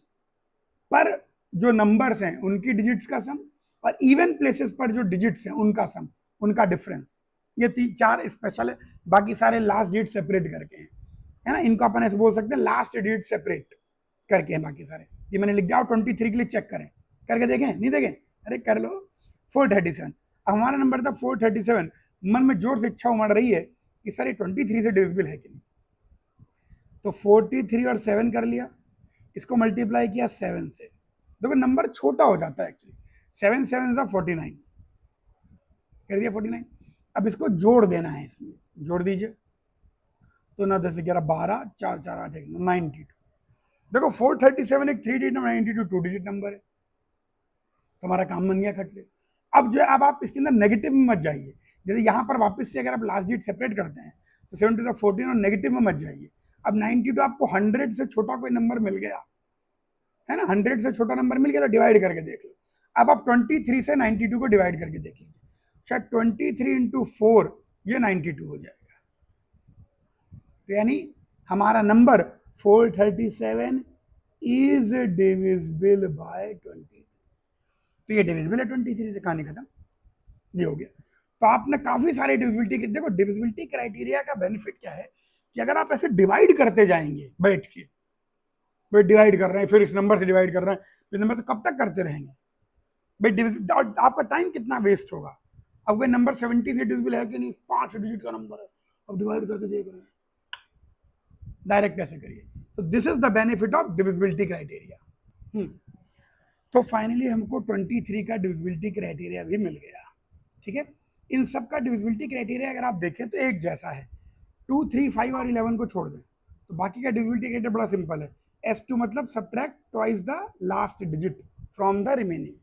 Speaker 1: पर जो नंबर्स हैं उनकी डिजिट्स का सम और इवन प्लेसेस पर जो डिजिट्स हैं उनका सम, उनका डिफरेंस। ये 4 स्पेशल है, बाकी सारे लास्ट डिजिट सेपरेट करके हैं, है ना। इनको अपन ऐसे बोल सकते हैं लास्ट डिजिट सेपरेट करके हैं बाकी सारे। ये मैंने लिख दिया, 23 के लिए चेक करें, करके देखें, नहीं देखें, अरे कर लो 437। हमारा नंबर था 437। मन में जोर से इच्छा उमड़ रही है कि सर ये 23 से डिविजिबल है कि नहीं। तो 43 और 7 कर लिया, इसको मल्टीप्लाई किया 7 से। देखो नंबर छोटा हो जाता है एक्चुअली। 7 7 सा 49 कर दिया 49। अब इसको जोड़ देना है, इसमें जोड़ दीजिए। तो 9 10 11 12 4 4 8 1 92। देखो 437 एक 3 डिजिट नंबर, 92 2 डिजिट नंबर है। तुम्हारा काम बन गया खट से। अब जो है, अब आप इसके अंदर नेगेटिव में मत जाइए। जैसे यहाँ पर वापस से अगर आप लास्ट डिजिट सेपरेट करते हैं तो 7 टू 14 और नेगेटिव में मत जाइए। अब 92 आपको 100 से छोटा कोई नंबर मिल गया है ना, 100 से छोटा नंबर मिल गया तो डिवाइड करके देख लो। अब आप 23 से 92 को डिवाइड करके देख लीजिए, शायद 23 इंटू 4 ये 92 हो जाएगा। तो यानी हमारा नंबर 437 इज डिविजिबल बाय 23। तो ये डिविजिबल है 23 से, कहानी खत्म, ये हो गया। तो आपने काफी सारे डिविजिबिलिटी, देखो डिविजिबिलिटी क्राइटेरिया का बेनिफिट क्या है कि अगर आप ऐसे डिवाइड करते जाएंगे बैठ के, भाई डिवाइड कर रहे हैं, फिर इस नंबर से डिवाइड कर रहे हैं, इस नंबर से कब तक करते रहेंगे भाई, आपका टाइम कितना वेस्ट होगा। अब कोई नंबर 70 से डिविजिबल है कि नहीं, 5 डिजिट का नंबर है, अब डिवाइड करके देख रहे हैं, डायरेक्ट ऐसे करिए। तो this is the benefit of divisibility criteria. तो फाइनली हमको 23 का डिविजिबिलिटी क्राइटेरिया भी मिल गया, ठीक है। इन सब का डिविजिबिलिटी क्राइटेरिया अगर आप देखें तो एक जैसा है। 2 3 5 और 11 को छोड़ दें तो बाकी का डिविजिबिलिटी क्राइटेरिया बड़ा सिंपल है। S2 मतलब subtract twice the last digit from the remaining.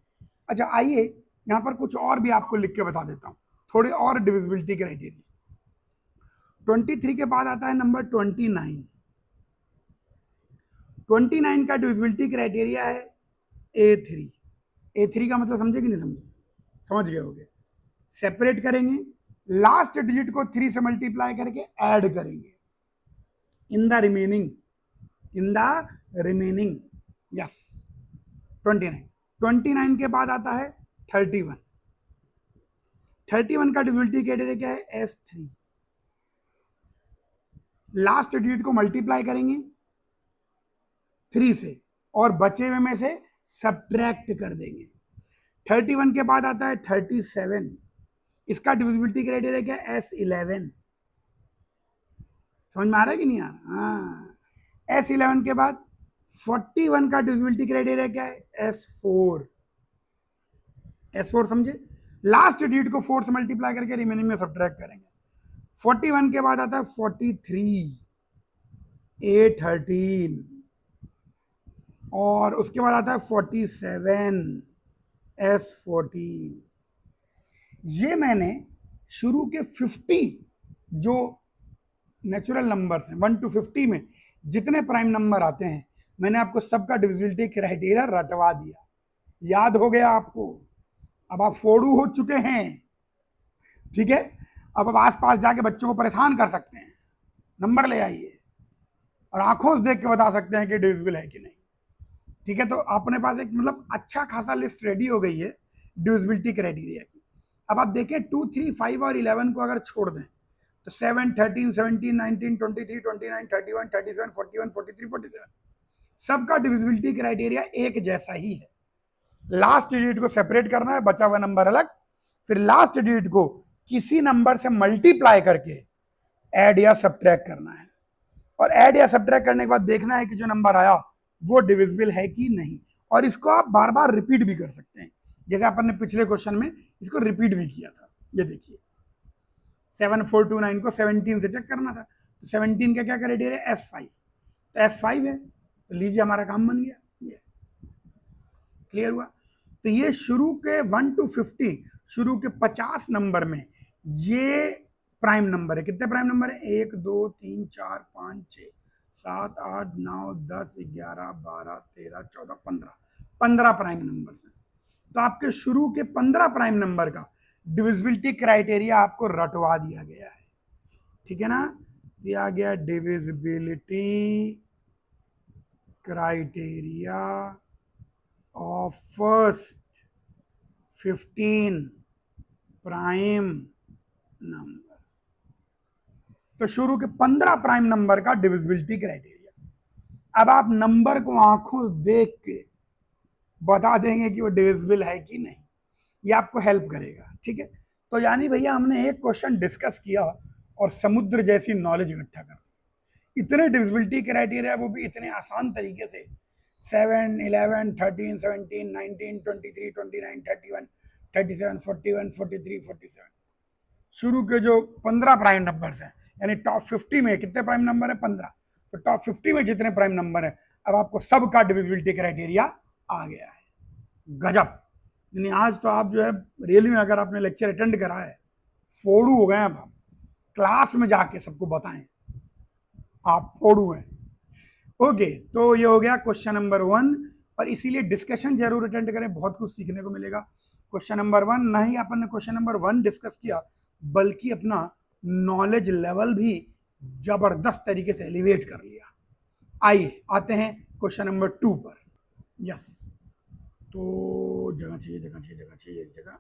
Speaker 1: अच्छा आइए यहाँ पर कुछ और भी आपको लिख के बता देता हूँ, थोड़े और डिविजिबिलिटी क्राइटेरिया। 23 के बाद आता है नंबर 29। 29 का डिविजिबिलिटी क्राइटेरिया है A3। A3 का मतलब समझे कि नहीं समझे, समझ गए होगे। सेपरेट करेंगे, लास्ट डिजिट को 3 से मल्टीप्लाई करके ऐड करेंगे इन द रिमेनिंग, यस 29। 29 के बाद आता है 31। 31 का डिविजिबिलिटी क्राइटेरिया क्या है, S3। लास्ट डिजिट को मल्टीप्लाई करेंगे 3 से और बचे हुए में से सब्ट्रैक्ट कर देंगे। 31 के बाद आता है 37। इसका डिविजिबिलिटी क्राइटेरिया क्या है, S11। समझ में आ रहा है कि नहीं आ रहा, हाँ। S11 के बाद 41 का डिविजिबिलिटी क्राइटेरिया क्या है, S4। S4 समझे, लास्ट डिजिट को 4 से मल्टीप्लाई करके रिमेनिंग में सब्ट्रैक्ट करेंगे। 41 के बाद आता है 43, A13 और उसके बाद आता है 47, S14। ये मैंने शुरू के 50 जो नेचुरल नंबर्स हैं 1 to 50 में जितने प्राइम नंबर आते हैं मैंने आपको सबका डिविजिबिलिटी क्राइटेरिया रटवा दिया, याद हो गया आपको। अब आप फोड़ू हो चुके हैं, ठीक है। अब आप आसपास जाके बच्चों को परेशान कर सकते हैं, नंबर ले आइए और आंखों से देख के बता सकते हैं कि डिविजिबल है कि नहीं, ठीक है। तो अपने पास एक मतलब अच्छा खासा लिस्ट रेडी हो गई है डिविजिबिलिटी क्राइटेरिया की। अब आप देखें 2 3 5 और 11 को अगर छोड़ दें तो 7 13 17 19 23 29 31 37 41 43 47 सबका डिविजिबिलिटी क्राइटेरिया एक जैसा ही है। लास्ट डिजिट को सेपरेट करना है, बचा हुआ नंबर अलग, फिर लास्ट डिजिट को किसी नंबर से मल्टीप्लाई करके ऐड या सब्ट्रैक्ट करना है और ऐड या सब्ट्रैक्ट करने के बाद देखना है कि जो नंबर आया वो डिविजिबल है कि नहीं। और इसको आप बार बार रिपीट भी कर सकते हैं, जैसे अपन ने पिछले क्वेश्चन में इसको रिपीट भी किया था। ये देखिए 7429 को 17 से चेक करना था, तो 17 का क्या क्राइटेरिया, S5। तो S5 है, तो लीजिए हमारा काम बन गया, ये क्लियर हुआ। तो ये शुरू के 1 to 50, शुरू के 50 नंबर में ये प्राइम नंबर है। कितने प्राइम नंबर है, 1 2 3 4 5 6 7 8 9 10 11 12 13 14 15 15 प्राइम नंबर हैं। तो आपके शुरू के 15 प्राइम नंबर का डिविजिबिलिटी क्राइटेरिया आपको रटवा दिया गया है, ठीक है ना। दिया गया divisibility criteria of first 15 prime numbers. तो शुरू के 15 प्राइम नंबर का डिविजिबिलिटी क्राइटेरिया। अब आप नंबर को आंखों देख के बता देंगे कि वो डिविजिबल है कि नहीं। ये आपको हेल्प करेगा, ठीक है। तो यानी भैया हमने एक क्वेश्चन डिस्कस किया और समुद्र जैसी नॉलेज इकट्ठा कर, इतने डिविजिबिलिटी क्राइटेरिया, वो भी इतने आसान तरीके से, 7, 11, 13, 17, 19, 23, 29, 31, 37, 41, 43, 47, शुरू के जो 15 प्राइम नंबर्स हैं, यानी टॉप 50 में कितने प्राइम नंबर है? 15। तो टॉप 50 में जितने प्राइम नंबर है, अब आपको सबका डिविजिबिलिटी क्राइटेरिया आ गया है। गजब। यानी आज तो आप जो है रियली में, अगर आपने लेक्चर अटेंड करा है, फोड़ू हो गए अब आप, क्लास में जाके सबको बताएं आप फोड़ू हैं। ओके, तो ये हो गया क्वेश्चन नंबर 1, और इसीलिए डिस्कशन जरूर अटेंड करें, बहुत कुछ सीखने को मिलेगा। क्वेश्चन नंबर 1 ना ही अपन ने क्वेश्चन नंबर 1 डिस्कस किया, बल्कि अपना नॉलेज लेवल भी जबरदस्त तरीके से एलिवेट कर लिया। आइए आते हैं क्वेश्चन नंबर 2 पर। यस, तो जगह चाहिए, जगह चाहिए, जगह चाहिए, जगह।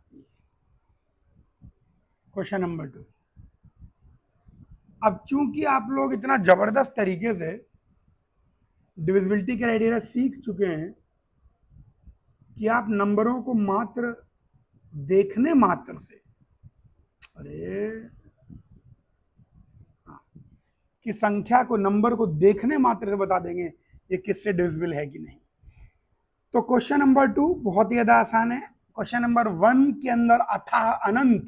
Speaker 1: Question number 2। अब चूंकि आप लोग इतना जबरदस्त तरीके से डिविजिबिलिटी क्राइटेरिया सीख चुके हैं कि आप नंबरों को मात्र देखने मात्र से, अरे कि संख्या को, नंबर को देखने मात्र से बता देंगे ये किससे डिविजिबल है कि नहीं। तो क्वेश्चन नंबर 2 बहुत ही ज्यादा आसान है। क्वेश्चन नंबर 1 के अंदर अथाह अनंत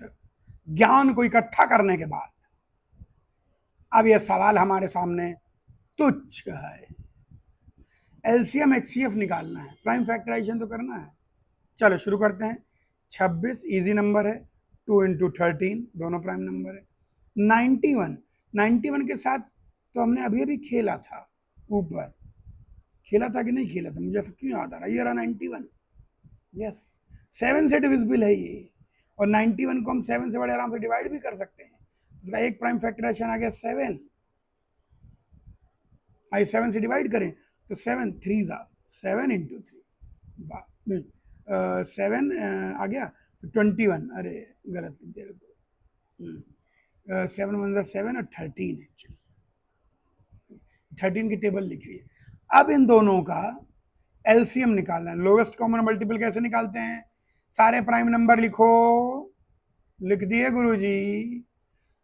Speaker 1: ज्ञान को इकट्ठा करने के बाद अब यह सवाल हमारे सामने तुच्छ है। एलसीएम एचसीएफ निकालना है, प्राइम फैक्टराइजेशन तो करना है। चलो शुरू करते हैं। 26 इजी नंबर है, 2 × 13 दोनों प्राइम नंबर है। 91 के साथ तो हमने अभी अभी खेला था, ऊपर खेला था कि नहीं खेला था, मुझे ऐसा क्यों याद आ रहा है, ये रहा 91। यस, 7 से डिविजिबल है ये, और 91 को हम 7 से बड़े आराम से डिवाइड भी कर सकते हैं। इसका एक प्राइम फैक्टराइजेशन आ गया 7। आइए 7 से डिवाइड करें तो 7 3 7 × 3 7 आ गया तो 21, अरे गलत लिख दिया तो 7 1 7 और 13 एक्चुअली 13 की टेबल लिखी है। अब इन दोनों का एलसीएम निकालना है। लोवेस्ट कॉमन मल्टीपल कैसे निकालते हैं? सारे प्राइम नंबर लिखो, लिख दिए गुरुजी।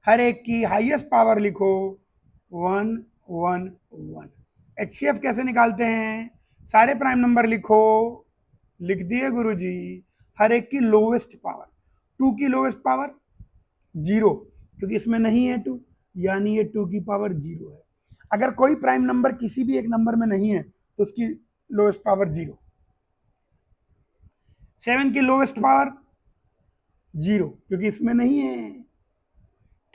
Speaker 1: हर एक की हाईएस्ट पावर लिखो, 1 1 1। एचसीएफ कैसे निकालते हैं? सारे प्राइम नंबर लिखो, लिख दिए गुरुजी। हर एक की लोवेस्ट पावर, 2 की लोवेस्ट पावर 0, क्योंकि इसमें नहीं है 2, यानी ये 2 की पावर 0 है। अगर कोई प्राइम नंबर किसी भी एक नंबर में नहीं है तो उसकी लोवेस्ट पावर 0। 7 की लोवेस्ट पावर 0, क्योंकि इसमें नहीं है।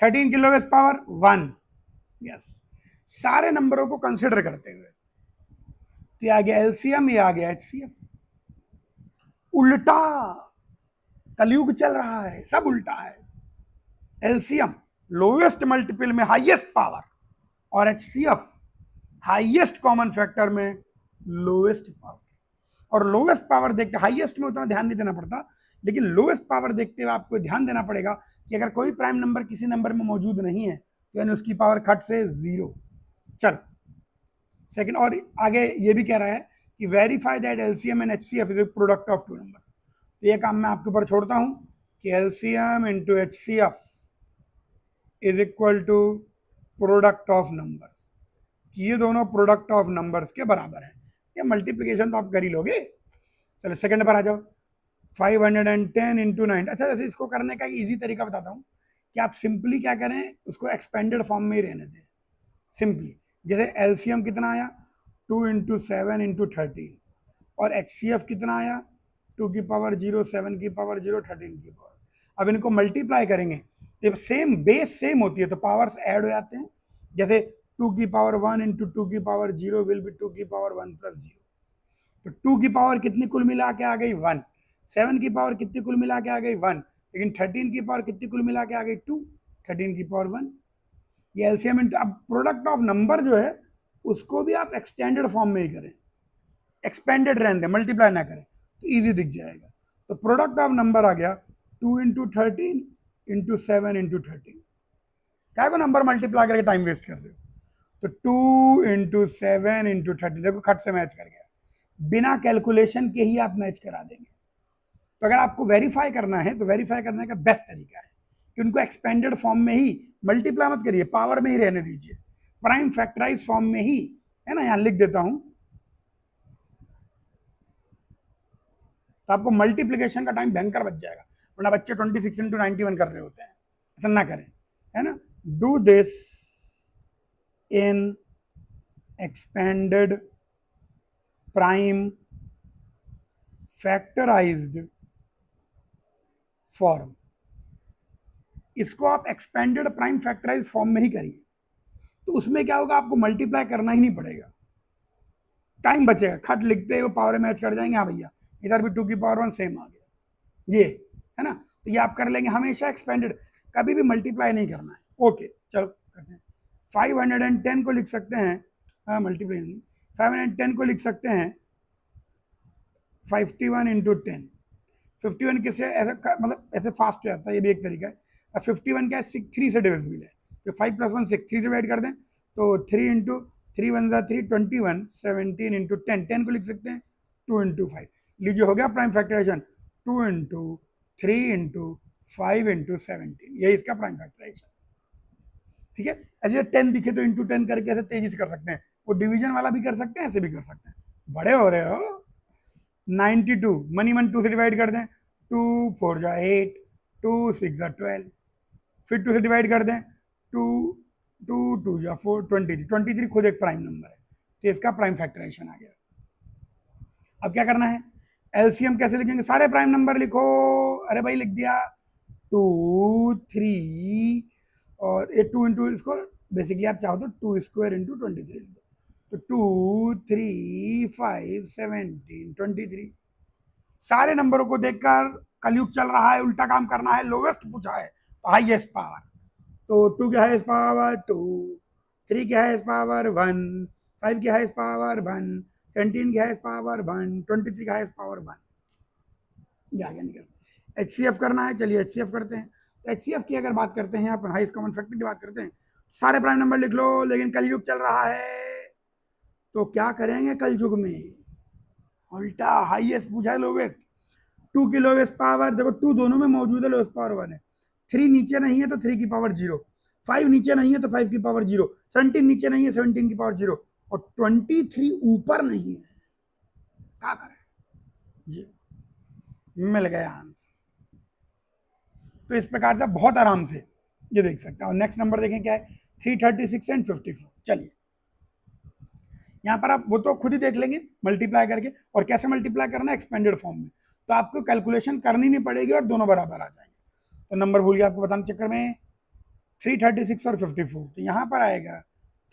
Speaker 1: 13 की लोवेस्ट पावर 1। यस, सारे नंबरों को कंसिडर करते हुए तो आ गया एलसीएम, ये आ गया एचसीएफ। उल्टा कलयुग चल रहा है, सब उल्टा है। एलसीएम लोवेस्ट मल्टीपल में हाईएस्ट पावर, और एचसीएफ हाईएस्ट कॉमन फैक्टर में लोवेस्ट पावर। और लोवेस्ट पावर देखते, हाईएस्ट में उतना ध्यान नहीं देना पड़ता, लेकिन लोवेस्ट पावर देखते हुए आपको ध्यान देना पड़ेगा कि अगर कोई प्राइम नंबर किसी नंबर में मौजूद नहीं है तो यानी उसकी पावर खट से 0। चलो सेकंड, और आगे ये भी कह रहा है कि verify that LCM and HCF is a product of 2 numbers. तो ये काम मैं आपके ऊपर छोड़ता हूं कि LCM × HCF is equal to product of numbers, कि ये दोनों प्रोडक्ट ऑफ नंबर्स के बराबर है। ये मल्टीप्लिकेशन तो आप कर ही लोगे। चलो सेकंड पर आ जाओ। 510 × 9। अच्छा, जैसे इसको करने का इजी तरीका बताता हूँ कि आप सिंपली क्या करें, उसको एक्सपेंडेड फॉर्म में ही रहने दें। सिंपली जैसे एलसीएम कितना आया, 2 × 7 × 13, और एचसीएफ कितना आया, 2 की पावर 0, 7 की पावर 0, 13 की पावर। अब इनको मल्टीप्लाई करेंगे तो सेम बेस सेम होती है तो पावर्स ऐड हो जाते हैं। जैसे 2 की पावर 1 × 2 की पावर 0 विल बी 2 की पावर 1 + 0। तो 2 की पावर कितनी कुल मिला के आ गई 1, 7 की पावर कितनी कुल मिला के आ गई 1, लेकिन 13 की पावर कितनी कुल मिला के आ गई 2, 13 की पावर 1। ये एलसीएम। अब प्रोडक्ट ऑफ नंबर जो है उसको भी आप एक्सटेंडेड फॉर्म में ही करें, एक्सपेंडेड रहने दें, मल्टीप्लाई ना करें तो इजी दिख जाएगा। तो प्रोडक्ट ऑफ नंबर आ गया 2 × 13 × 7 × 13। क्या को नंबर मल्टीप्लाई करके टाइम वेस्ट कर रहे हो? तो 2 × 7 × 13, देखो खट से मैच कर गया, बिना कैलकुलेशन के ही आप मैच करा देंगे। तो अगर आपको वेरीफाई करना है तो वेरीफाई करने का बेस्ट तरीका है कि उनको एक्सपेंडेड फॉर्म में ही, मल्टीप्लाई मत करिए, पावर में ही रहने दीजिए, प्राइम फैक्टराइज फॉर्म में ही, है ना, यहां लिख देता हूं। तो आपको मल्टीप्लीकेशन का टाइम भयंकर बच जाएगा, वरना बच्चे 26 इंटू 91 कर रहे होते हैं, ऐसा ना करें, है ना। Do this in expanded prime factorised form. इसको आप एक्सपेंडेड प्राइम फैक्टराइज्ड फॉर्म में ही करिए, तो उसमें क्या होगा, आपको मल्टीप्लाई करना ही नहीं पड़ेगा, टाइम बचेगा, खट लिखते हुए पावर मैच कर जाएंगे, हाँ भैया इधर भी 2 की पावर 1 सेम आ गया, ये है ना। तो ये आप कर लेंगे, हमेशा एक्सपेंडेड, कभी भी मल्टीप्लाई नहीं करना है। ओके चलो करते हैं। 510 को लिख सकते हैं, हाँ मल्टीप्लाई नहीं, 510 को लिख सकते हैं 51 इंटू 10। 51 किससे ऐसा मतलब ऐसे फास्ट हो जाता है, ये भी एक तरीका है। अब 51 क्या है, 3 से डिविजिबल है, तो 5 + 1 6, 3 से डिवाइड कर दें तो 3 इंटू 3 वन ज़ा 3, 21, 17 इंटू 10, 10 को लिख सकते हैं 2 इंटू 5। लीजिए हो गया prime factorisation, 2 into 3 into 5 into 17, यही इसका प्राइम फैक्टराइजेशन। ठीक है, ऐसे 10 दिखे तो इंटू 10 करके ऐसे तेजी से कर सकते हैं, वो डिवीजन वाला भी कर सकते हैं, ऐसे भी कर सकते हैं, बड़े हो रहे हो। 92 मनी 2 से डिवाइड कर दें, 2 4 जा 8, 2 6 जा 12, फिर 2 से डिवाइड कर दें, 2 2 2 जा 4, 23, 23 खुद एक प्राइम नंबर है, तो इसका प्राइम फैक्टराइजेशन आ गया। अब क्या करना है, एलसीएम कैसे लिखेंगे, सारे प्राइम नंबर लिखो, अरे भाई लिख दिया, 2 3 और ये 2 इंटू, इसको बेसिकली आप चाहो तो 2 स्क्वायर इंटू 23 लिख दो, तो 2 3 5 17 23। सारे नंबरों को देखकर कलयुग चल रहा है, उल्टा काम करना है, लोवेस्ट पूछा है तो हाईएस्ट पावर, तो 2 की हाईएस्ट पावर 2, 3 की हाईएस्ट पावर 1, 5 की हाईएस्ट पावर 1, 17 की हाईएस्ट पावर 1, 23 की हाईएस्ट पावर 1, ये आ गया निकल। एचसीएफ करना है, चलिए एचसीएफ करते हैं। तो एचसीएफ की अगर बात करते हैं, अपन हाईएस्ट कॉमन फैक्टर की बात करते हैं, सारे प्राइम नंबर लिख लो, लेकिन कलयुग चल रहा है तो क्या करेंगे कलयुग में, उल्टा हाईएस्ट पूछा है लोवेस्ट। 2 की लोवेस्ट पावर देखो, 2 दोनों में मौजूद है, लोवेस्ट पावर 1 है, 3 नीचे नहीं है तो 3 की पावर 0, 5 नीचे नहीं है तो 5 की पावर 0, 17 नीचे नहीं है 17 की पावर 0, और 23 ऊपर नहीं है, क्या करें जी, मिल गया आंसर। तो इस प्रकार से बहुत आराम से ये देख सकते हैं। और नेक्स्ट नंबर देखें क्या है, 336 एंड 54। चलिए यहाँ पर आप वो तो खुद ही देख लेंगे मल्टीप्लाई करके, और कैसे मल्टीप्लाई करना है, एक्सपेंडेड फॉर्म में, तो आपको कैलकुलेशन करनी नहीं पड़ेगी और दोनों बराबर आ जाएंगे। तो नंबर भूल गया आपको बताने चक्कर में, 336 और 54, तो यहाँ पर आएगा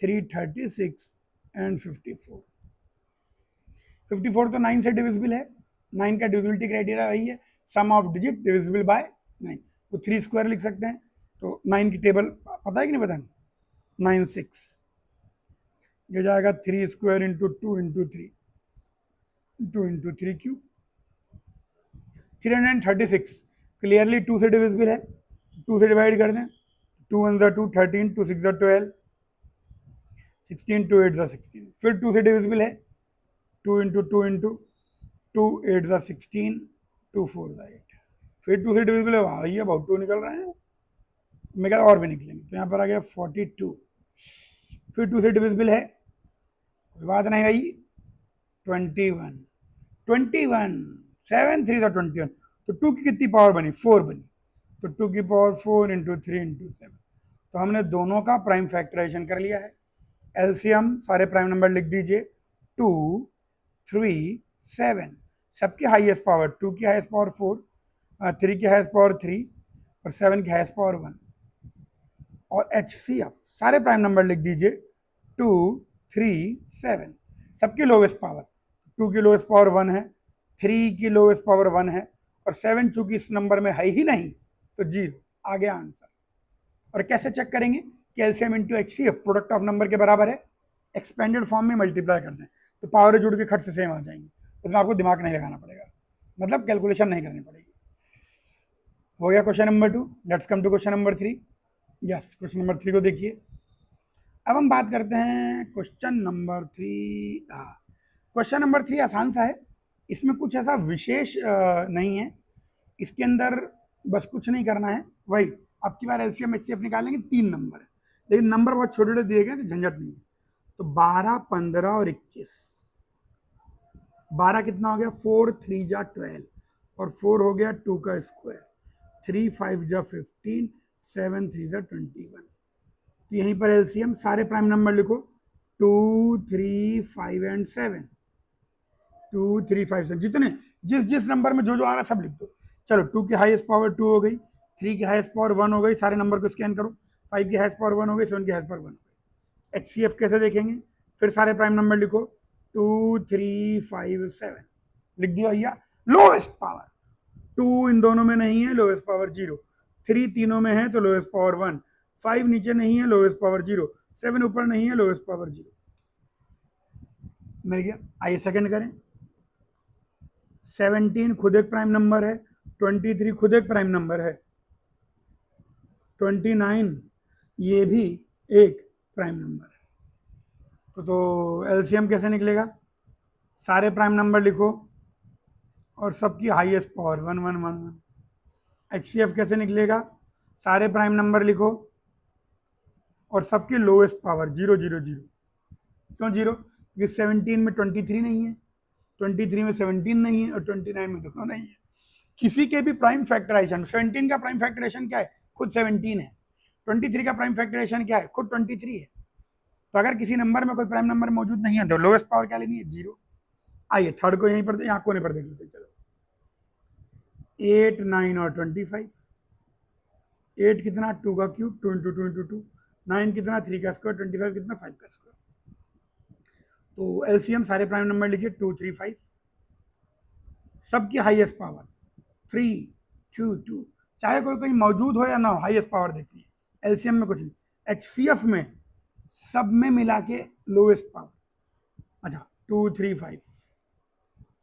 Speaker 1: 336 एंड 54। 54 तो 9 से डिविजिबल है, 9 का डिविजिबिलिटी क्राइटेरिया वही है, सम ऑफ डिजिट डिविजिबल बाय 9, तो 3 स्क्वायर लिख सकते हैं। तो 9 की टेबल पता है कि नहीं पता, 9 6, ये जाएगा 3 square into 2 into 3, 2 into 3 cube, 336 clearly 2 से डिविजिबल है, 2 से डिवाइड कर दें, 2 1 ज़ा 2, 13, 2 6 ज़ा 12, 16, 2 8 ज़ा 16, फिर 2 से डिविजिबल है, 2 इंटू 2 इंटू 2 8 ज़ा 16, 2 4 ज़ा 8, फिर 2 से डिविजिबल है, वाह ये बहुत 2 निकल रहे हैं, मैं कहता और भी निकलेंगे, तो यहाँ पर आ गया 42, फिर 2 से डिविजिबल है, कोई बात नहीं भाई, 21, 21, 7 3 ज़ा 21, तो 2 की कितनी पावर बनी, 4 बनी, तो 2 की पावर 4 इंटू 3 इंटू 7, तो हमने दोनों का प्राइम फैक्टराइजेशन कर लिया है। एलसीएम सारे प्राइम नंबर लिख दीजिए, 2 3 7, सबकी हाईएस्ट पावर, 2 की हाईएस्ट पावर 4, 3 की हाईएस्ट पावर 3 और 7 की हाईएस्ट पावर 1। और एचसीएफ सारे प्राइम नंबर लिख दीजिए, 2 3 7, सबकी लोवेस्ट पावर, 2 की लोवेस्ट पावर 1 है, 3 की लोवेस्ट पावर 1 है, और 7 चूंकि इस नंबर में है ही नहीं तो 0, आ गया आंसर। और कैसे चेक करेंगे कि LCM into HCF product of number के बराबर है, एक्सपेंडेड फॉर्म में मल्टीप्लाई कर दें तो पावर जुड़ के खट से सेम आ जाएंगे, उसमें आपको दिमाग नहीं लगाना पड़ेगा, मतलब कैलकुलेशन नहीं करनी पड़ेगी। हो गया question number 2, let's come to question number 3। Yes, question number 3 को देखिए। अब हम बात करते हैं क्वेश्चन नंबर 3। क्वेश्चन नंबर 3 आसान सा है, इसमें कुछ ऐसा विशेष नहीं है, इसके अंदर बस कुछ नहीं करना है, वही अब की बार एलसीएम एचसीएफ निकालेंगे, 3 नंबर है, लेकिन नंबर बहुत छोटे छोटे दिए गए तो झंझट नहीं है। तो 12, 15 और 21, 12 कितना हो गया, 4 3 जा 12 और 4 हो गया 2 का स्क्वायर, 3 5 जा 15, 7 3 जा 21। तो यहीं पर एलसीएम सारे प्राइम नंबर लिखो, 2 3 5 एंड 7, 2 3 5 7, जितने जिस जिस नंबर में जो जो आ रहा है सब लिख दो। चलो 2 की हाईएस्ट पावर 2 हो गई, 3 की हाईएस्ट पावर 1 हो गई, सारे नंबर को स्कैन करो, 5 की हाईएस्ट पावर 1 हो गई, 7 की हाईएस्ट पावर 1 हो गई। एचसीएफ कैसे देखेंगे, फिर सारे प्राइम नंबर लिखो, 2 3 5 7 लिख दिया भैया। लोएस्ट पावर 2 इन दोनों में नहीं है, लोएस्ट पावर 0, 3 तीनों में है तो लोएस्ट पावर 1, 5 नीचे नहीं है, लोएस्ट पावर 0, 7 ऊपर नहीं है, लोएस्ट पावर 0। मिल गया। आइए सेकंड करें। 17 खुद एक प्राइम नंबर है, 23 खुद एक प्राइम नंबर है, 29 ये भी एक प्राइम नंबर है। तो एलसीएम कैसे निकलेगा, सारे प्राइम नंबर लिखो और सबकी हाईएस्ट पावर 1 1 1 1। एचसीएफ कैसे निकलेगा, सारे प्राइम नंबर लिखो और सबकी लोएस्ट पावर 0 0 0। क्यों 0, क्योंकि 17 में 23 नहीं है, 23 में 17 नहीं है और 29 में दोनों नहीं है। किसी के भी प्राइम फैक्टराइजेशन, 17 का प्राइम फैक्टराइजेशन क्या है, खुद 17 है, 23 का प्राइम फैक्टराइजेशन क्या है, खुद 23 है। तो अगर किसी नंबर में कोई प्राइम नंबर मौजूद नहीं है तो लोएस्ट पावर क्या लेनी है, 0। आइए थर्ड को यहीं पर, यहाँ कोने पर देख लेते, चलो 8 9 और 25, 8 कितना 2 का क्यूब, 2 इंटू 2 इंटू 2, 9 कितना 3 का स्क्वायर, 25 कितना 5 का स्क्वायर। तो एलसीएम सारे प्राइम नंबर लिखिए 2 3 5, सबकी हाईएस्ट पावर 3 2 2, चाहे कोई कहीं मौजूद हो या ना हो, हाईएस्ट पावर देखनी है। एलसीएम में कुछ नहीं, एचसीएफ में सब में मिला के लोएस्ट पावर। अच्छा 2 3 5,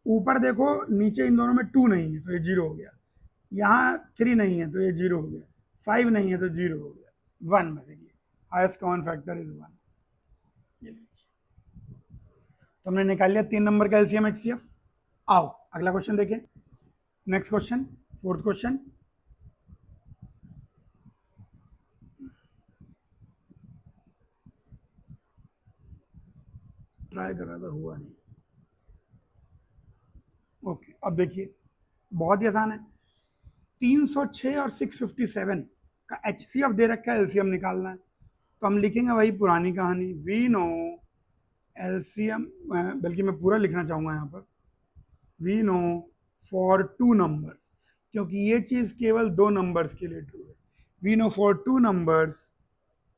Speaker 1: ऊपर देखो नीचे इन दोनों में 2 नहीं है तो ये 0 हो गया, यहाँ 3 नहीं है तो ये 0 हो गया, 5 नहीं है तो 0 हो गया, 1 में से हाईएस्ट कॉमन फैक्टर इज 1। ये लीजिए, तो हमने निकाल लिया 3 नंबर का एलसीएम एचसीएफ। आओ अगला क्वेश्चन देखें, next question, fourth question. Try कर रहा था, हुआ नहीं। ओके अब देखिए, बहुत ही आसान है, 306 और 657 का एचसीएफ दे रखा है, एलसीएम निकालना है। तो हम लिखेंगे वही पुरानी कहानी, वी नो एलसीएम, बल्कि मैं पूरा लिखना चाहूँगा यहाँ पर, वी नो फॉर 2 नंबर्स, क्योंकि ये चीज़ केवल 2 नंबर्स के लिए ट्रू है। We know for 2 numbers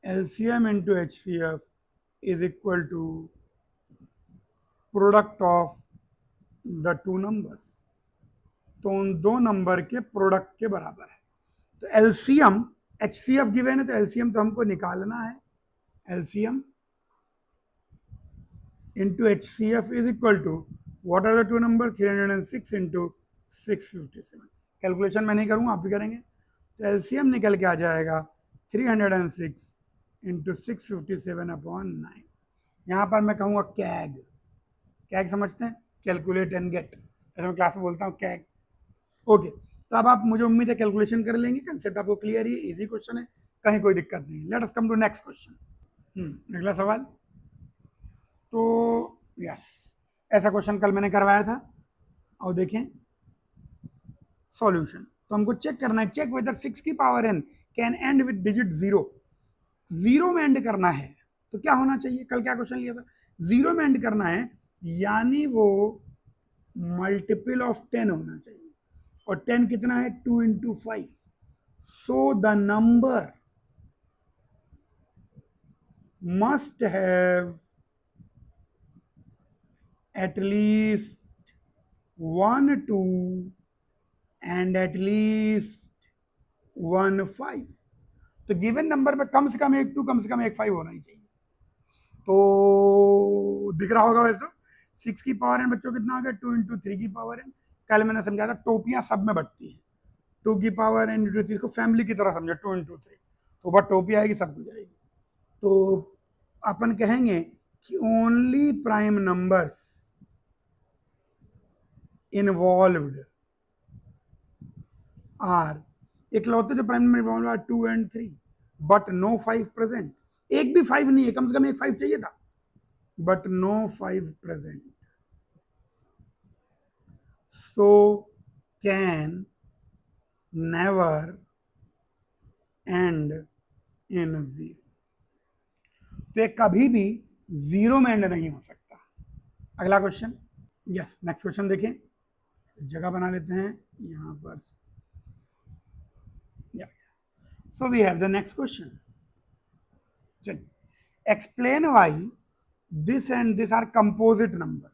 Speaker 1: LCM into HCF is equal to product of the 2 numbers. तो उन 2 नंबर के प्रोडक्ट के बराबर है। तो एलसीएम, एचसीएफ गिवन है तो एलसीएम तो हमको निकालना है, LCM into HCF is equal to what are the 2 number, 306 into 657। Calculation मैं नहीं करूँगा, आप भी करेंगे। तो एलसीएम निकल के आ जाएगा 306 into 657 अपॉन 9। यहाँ पर मैं कहूँगा कैग, कैग समझते हैं, कैलकुलेट एंड गेट, ऐसे मैं क्लास में बोलता हूँ कैग। ओके, तो अब आप, मुझे उम्मीद है कैलकुलेशन कर लेंगे, कंसेप्ट आपको क्लियर ही, इजी क्वेश्चन है, कहीं कोई दिक्कत नहीं। Let us come to next question. अगला सवाल, तो यस, ऐसा क्वेश्चन कल मैंने करवाया था, और देखें सॉल्यूशन। तो हमको चेक करना है, चेक वेदर 6 की power n can and with digit 0, 0 में एंड करना है तो क्या होना चाहिए, कल क्या क्वेश्चन लिया था, 0 में एंड करना है यानी वो मल्टीपल ऑफ 10 होना चाहिए, और 10 कितना है 2 into 5, so the number must have at least 1 2 and at least 1 5। तो गिवन नंबर में कम से कम एक 2, कम से कम एक 5 होना ही चाहिए। तो दिख रहा होगा वैसे, 6 की पावर n बच्चों कितना हो गया, 2 इंटू 3 की पावर n। कल मैंने समझा था टोपियां सब में बटती हैं, 2 की पावर n इंटू 3 को फैमिली की तरह समझो, 2 इंटू 3, तो बट टोपी आएगी सब कुछ आएगी। तो अपन कहेंगे कि only prime numbers involved are इकलौते जो prime number involve are 2 and 3, but no 5 present. एक भी 5 नहीं है, कम से कम एक 5 चाहिए था, but no 5 present, so can never end in zero. तो ये कभी भी जीरो में एंड नहीं हो सकता। अगला क्वेश्चन, यस नेक्स्ट क्वेश्चन देखें, जगह बना लेते हैं यहां पर। So we have the next question. चलिए, explain why this and this are composite number.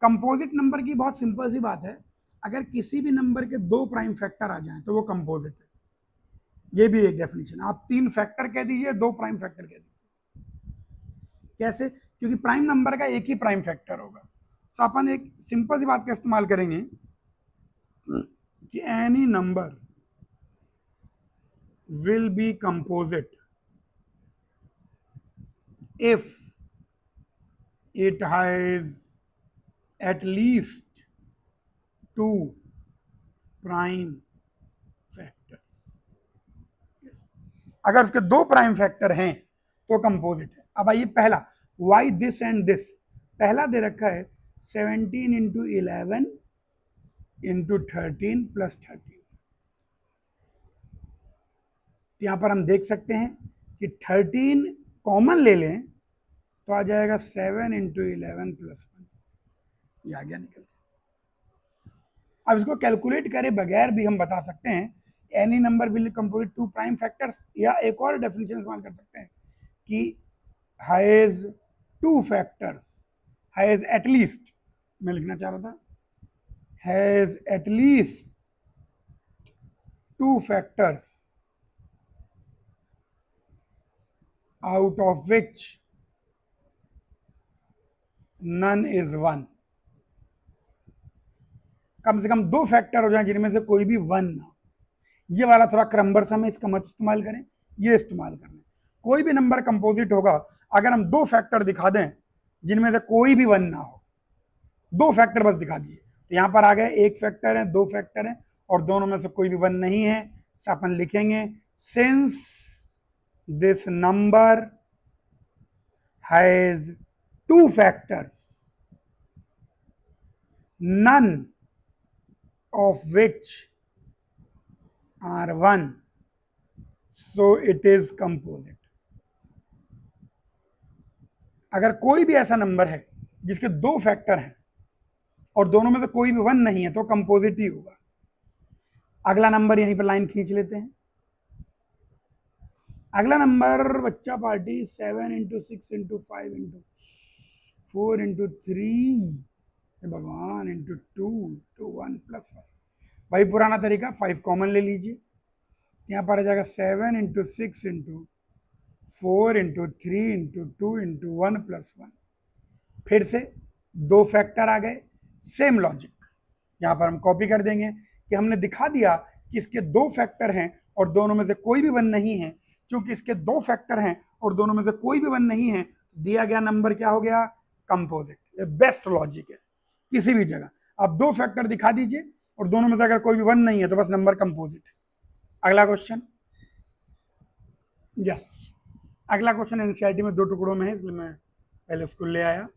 Speaker 1: Composite number की बहुत सिंपल सी बात है, अगर किसी भी नंबर के दो प्राइम फैक्टर आ जाएं तो वो कंपोजिट है। ये भी एक डेफिनेशन, आप 3 फैक्टर कह दीजिए, 2 प्राइम फैक्टर कह दीजिए। कैसे? क्योंकि प्राइम नंबर का एक ही प्राइम फैक्टर होगा। तो अपन एक सिंपल सी बात का इस्तेमाल करेंगे कि any number will be composite if it has at least 2 prime factors। अगर उसके 2 प्राइम फैक्टर हैं तो कंपोजिट है। अब आइए पहला, वाई दिस एंड दिस। पहला दे रखा है 17 इंटू 11 इंटू 13 प्लस 13। यहां पर हम देख सकते हैं कि 13 कॉमन ले लें तो आ जाएगा 7 इंटू 11 प्लस 1, ये आ गया निकल। अब इसको कैलकुलेट करे बगैर भी हम बता सकते हैं any number will composite 2 prime factors, या एक और डेफिनेशन इस्तेमाल कर सकते हैं कि हैज 2 फैक्टर्स, हैज एटलीस्ट, मैं लिखना चाह रहा था has at least 2 factors out of which none is 1। कम से कम 2 फैक्टर हो जाए जिनमें से कोई भी 1 ना। ये वाला थोड़ा क्रमबरसम है, इसका मत इस्तेमाल करें, ये इस्तेमाल करें। कोई भी नंबर कंपोजिट होगा अगर हम 2 फैक्टर दिखा दें जिनमें से कोई भी 1 ना हो, 2 फैक्टर बस दिखा दीजिए। तो यहां पर आ गए 1 फैक्टर है, 2 फैक्टर है, और दोनों में से कोई भी 1 नहीं है। अपन लिखेंगे since this number has 2 factors, none of which are 1, so it is composite। अगर कोई भी ऐसा नंबर है जिसके 2 फैक्टर हैं और दोनों में से कोई भी 1 नहीं है तो कंपोजिट ही होगा। अगला नंबर यहीं पर लाइन खींच लेते हैं। अगला नंबर बच्चा party 7 into 6 into 5 into 4 into 3 भगवान इंटू 2 टू 1 प्लस 5। भाई पुराना तरीका, 5 कॉमन ले लीजिए, यहाँ पर आ जाएगा 7 into 6 into 4 into 3 into 2 into 1 plus 1। फिर से 2 फैक्टर आ गए, सेम लॉजिक यहाँ पर हम कॉपी कर देंगे कि हमने दिखा दिया कि इसके 2 फैक्टर हैं और दोनों में से कोई भी 1 नहीं है। चूंकि इसके 2 फैक्टर हैं और दोनों में से कोई भी 1 नहीं है, दिया गया नंबर क्या हो गया? कंपोजिट। ये बेस्ट लॉजिक है किसी भी जगह। आप 2 फैक्टर दिखा दीजिए और दोनों में से अगर कोई भी 1 नहीं है तो बस नंबर कंपोजिट है। अगला क्वेश्चन, यस अगला क्वेश्चन एनसीईआरटी में 2 टुकड़ों में है, इसलिए मैं पहले उसको ले आया।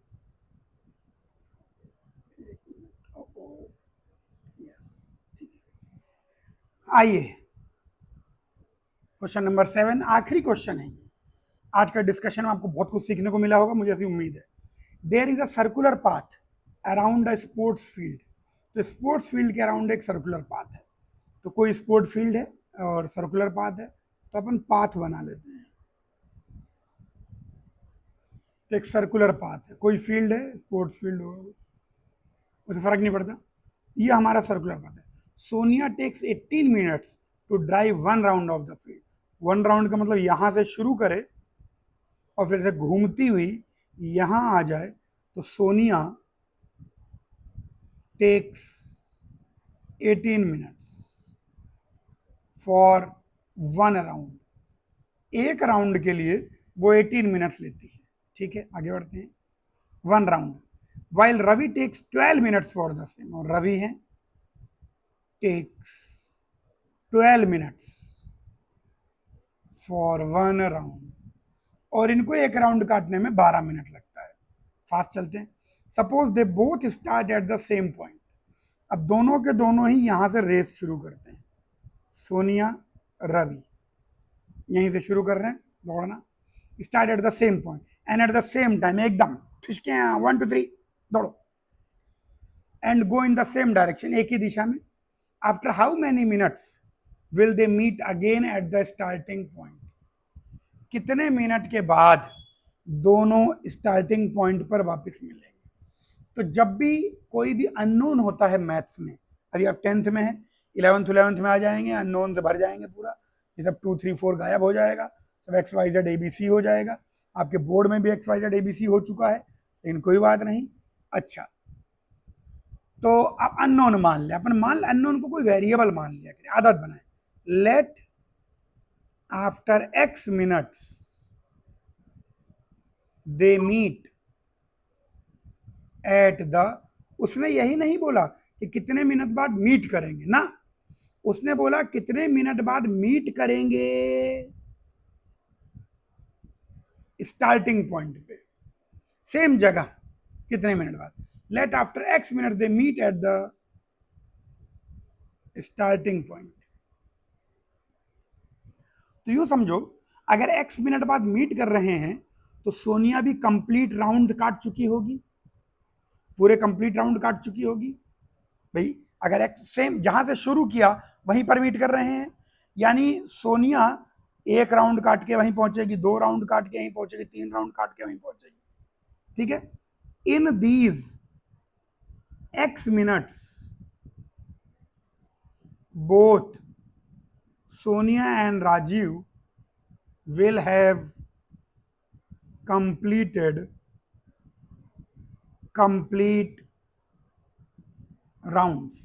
Speaker 1: आइए क्वेश्चन नंबर 7, आखिरी क्वेश्चन है। आज का डिस्कशन में आपको बहुत कुछ सीखने को मिला होगा, मुझे ऐसी उम्मीद है। There is a circular path around a sports field. तो स्पोर्ट्स फील्ड के अराउंड एक सर्कुलर पाथ है। तो कोई स्पोर्ट फील्ड है और सर्कुलर पाथ है, तो अपन पाथ बना लेते हैं। तो एक सर्कुलर पाथ है, कोई फील्ड है, स्पोर्ट्स फील्ड हो, उससे फर्क नहीं पड़ता, ये हमारा सर्कुलर पाथ है। Sonia takes 18 minutes to drive 1 round of the field. 1 round का मतलब यहां से शुरू करे और फिर से घूमती हुई यहां आ जाए, तो Sonia takes 18 minutes for 1 round. एक राउंड के लिए वो 18 मिनट्स लेती है। ठीक है, आगे बढ़ते हैं। 1 round. While Ravi takes 12 minutes for the same, और रवि है टेक्स 12 मिनट्स फॉर 1 राउंड, और इनको एक राउंड काटने में 12 मिनट लगता है। फास्ट चलते हैं। Suppose they both start at the same point. अब दोनों के दोनों ही यहां से रेस शुरू करते हैं। सोनिया, रवि यहीं से शुरू कर रहे हैं दौड़ना। Start at the same point and at the same time, एकदम 1 2 3 दौड़ो, and go in the same direction, एक ही दिशा में। After how many minutes will they meet again at the starting point? कितने मिनट के बाद दोनों स्टार्टिंग पॉइंट पर वापस मिलेंगे? तो जब भी कोई भी अननोन होता है मैथ्स में, अभी आप 10th में है, 11th में आ जाएंगे, अननोन से भर जाएंगे पूरा, ये सब 2 3 4 गायब हो जाएगा, सब XYZ ABC हो जाएगा। आपके बोर्ड में भी XYZ ABC हो चुका है, लेकिन कोई बात नहीं। अच्छा, तो आप अननोन मान लें, अपन मान अननोन को कोई वेरिएबल मान लिया करें, आदत बनाए। Let after X minutes they meet at the, उसने यही नहीं बोला कि कितने मिनट बाद मीट करेंगे ना, उसने बोला कितने मिनट बाद मीट करेंगे स्टार्टिंग पॉइंट पे, सेम जगह, कितने मिनट बाद। Let after X minute they meet at the starting point. तो यूं समझो, अगर X मिनट बाद मीट कर रहे हैं तो सोनिया भी कंप्लीट राउंड काट चुकी होगी, पूरे कंप्लीट राउंड काट चुकी होगी भाई। अगर X सेम जहां से शुरू किया वहीं पर मीट कर रहे हैं, यानी सोनिया 1 राउंड काट के वहीं पहुंचेगी, 2 राउंड काट के वहीं पहुंचेगी, 3 राउंड काट के वहीं पहुंचेगी। ठीक है। In these X minutes both Sonia and Rajiv will have completed complete rounds।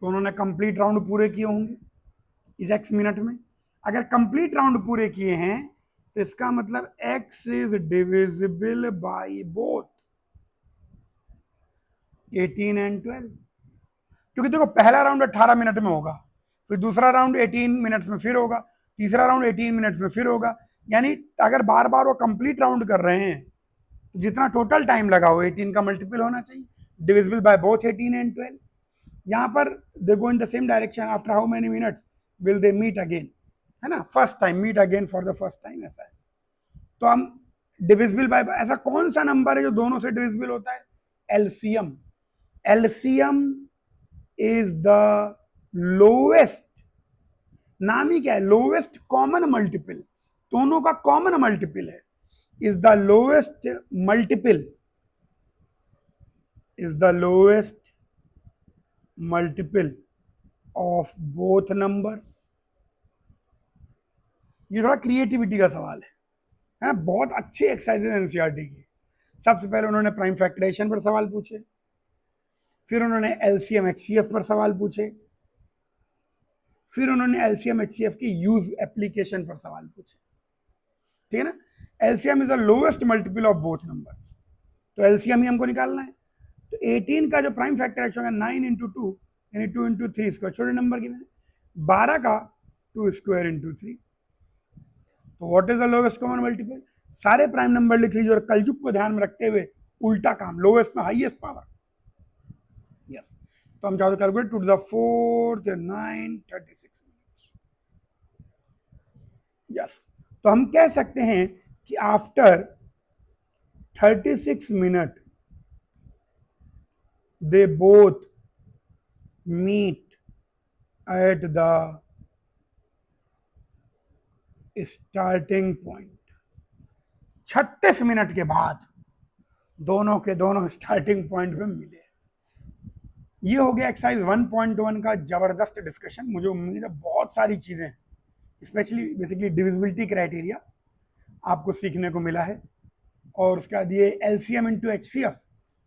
Speaker 1: तो उन्होंने कंप्लीट राउंड पूरे किए होंगे इस X मिनट में। अगर कंप्लीट राउंड पूरे किए हैं तो इसका मतलब X is divisible by both 18 and 12, क्योंकि देखो पहला राउंड 18 मिनट में होगा, फिर दूसरा राउंड 18 मिनट्स में फिर होगा, तीसरा राउंड 18 मिनट्स में फिर होगा। यानी अगर बार बार वो कंप्लीट राउंड कर रहे हैं तो जितना टोटल टाइम लगा हो 18 का मल्टीपल होना चाहिए, डिविजिबल बाय बोथ 18 एंड 12। यहाँ पर they go in the same direction, after how many minutes will they meet again, है ना, first time, meet again for the first time, ऐसा है। तो हम डिविजिबल बाय, ऐसा कौन सा नंबर है जो दोनों से डिविजिबल होता है? LCM. LCM is the lowest, नाम ही क्या है, लोवेस्ट कॉमन मल्टीपल, दोनों का कॉमन मल्टीपल है, is the lowest multiple, is the lowest multiple of both numbers. ये थोड़ा क्रिएटिविटी का सवाल है, बहुत अच्छी एक्सरसाइज एनसीईआरटी की। सबसे पहले उन्होंने प्राइम फैक्टराइजेशन पर सवाल पूछे, फिर उन्होंने एलसीएम एचसीएफ पर सवाल पूछे, फिर उन्होंने एलसीएम एचसीएफ की यूज एप्लीकेशन पर सवाल पूछे। ठीक है ना। LCM is the lowest multiple of both numbers, तो एलसीएम ही हमको निकालना है। तो 18 का जो प्राइम फैक्टराइजेशन होगा 9 इंटू 2 यानी 2 इंटू 3 स्क्वायर, छोटे नंबर की, 12 का 2 स्क्वायर इंटू 3। तो what is the lowest common multiple? सारे प्राइम नंबर लिख लीजिए और कलजुग को ध्यान में रखते हुए उल्टा काम, लोएस्ट में हाईएस्ट पावर। यस, तो हम चाहते calculate to the 4th 9 36 minutes. Yes, तो हम कह सकते हैं कि after 36 minute they both meet at the starting point. 36 minute के बाद दोनों के दोनों स्टार्टिंग पॉइंट पे मिले। ये हो गया एक्सरसाइज 1.1 का जबरदस्त डिस्कशन। मुझे उम्मीद है बहुत सारी चीजें, स्पेशली बेसिकली डिविजिबिलिटी क्राइटेरिया आपको सीखने को मिला है, और उसके बाद ये LCM into HCF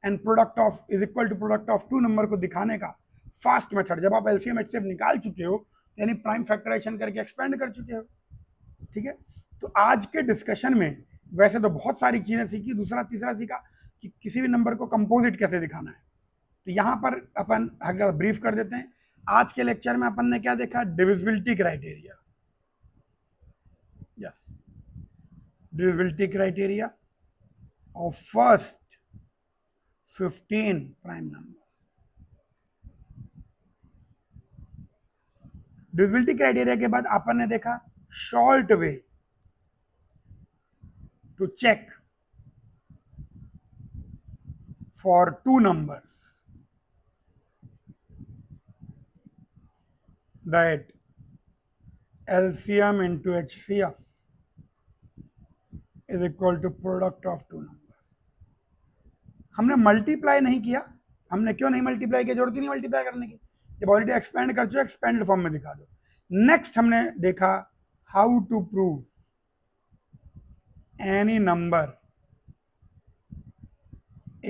Speaker 1: and product of is equal to product of 2 number को दिखाने का फास्ट मेथड। जब आप एलसीएम एचसीएफ निकाल चुके हो यानी प्राइम फैक्टराइजेशन करके एक्सपेंड कर चुके हो। ठीक है, तो आज के डिस्कशन में वैसे तो बहुत सारी चीजें सीखी, दूसरा तीसरा सीखा कि किसी भी नंबर को कंपोजिट कैसे दिखाना है। तो यहाँ पर अपन अगर ब्रीफ कर देते हैं, आज के लेक्चर में अपन ने क्या देखा? Divisibility criteria. Yes, divisibility criteria of first 15 prime number. Divisibility criteria के बाद अपन ने देखा short way to check for two numbers that LCM into HCF is equal to product of two numbers। हमने मल्टीप्लाई नहीं किया। हमने क्यों नहीं मल्टीप्लाई किया? जरूरत ही नहीं मल्टीप्लाई करने की, जब ऑलरेडी एक्सपेंड कर चुके एक्सपेंड फॉर्म में दिखा दो। नेक्स्ट हमने देखा how to prove any number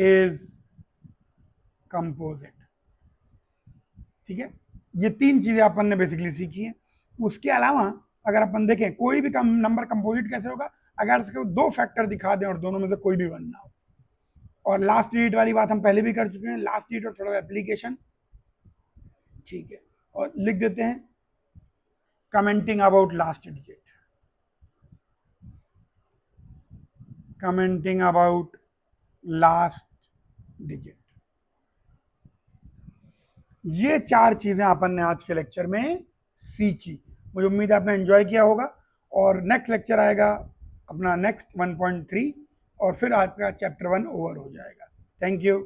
Speaker 1: is composite. ठीक है, ये तीन चीजें अपन ने बेसिकली सीखी हैं। उसके अलावा अगर अपन देखें कोई भी नंबर कंपोजिट कैसे होगा? अगर इसके दो फैक्टर दिखा दें और दोनों में से कोई भी वन ना हो। और लास्ट डिजिट वाली बात हम पहले भी कर चुके हैं, लास्ट डिजिट और थोड़ा एप्लीकेशन। ठीक है, और लिख देते हैं commenting about last digit, commenting about last digit. ये चार चीजें अपन ने आज के लेक्चर में सीखी। मुझे उम्मीद है आपने एंजॉय किया होगा। और नेक्स्ट लेक्चर आएगा अपना नेक्स्ट 1.3 और फिर आपका चैप्टर 1 ओवर हो जाएगा। Thank you.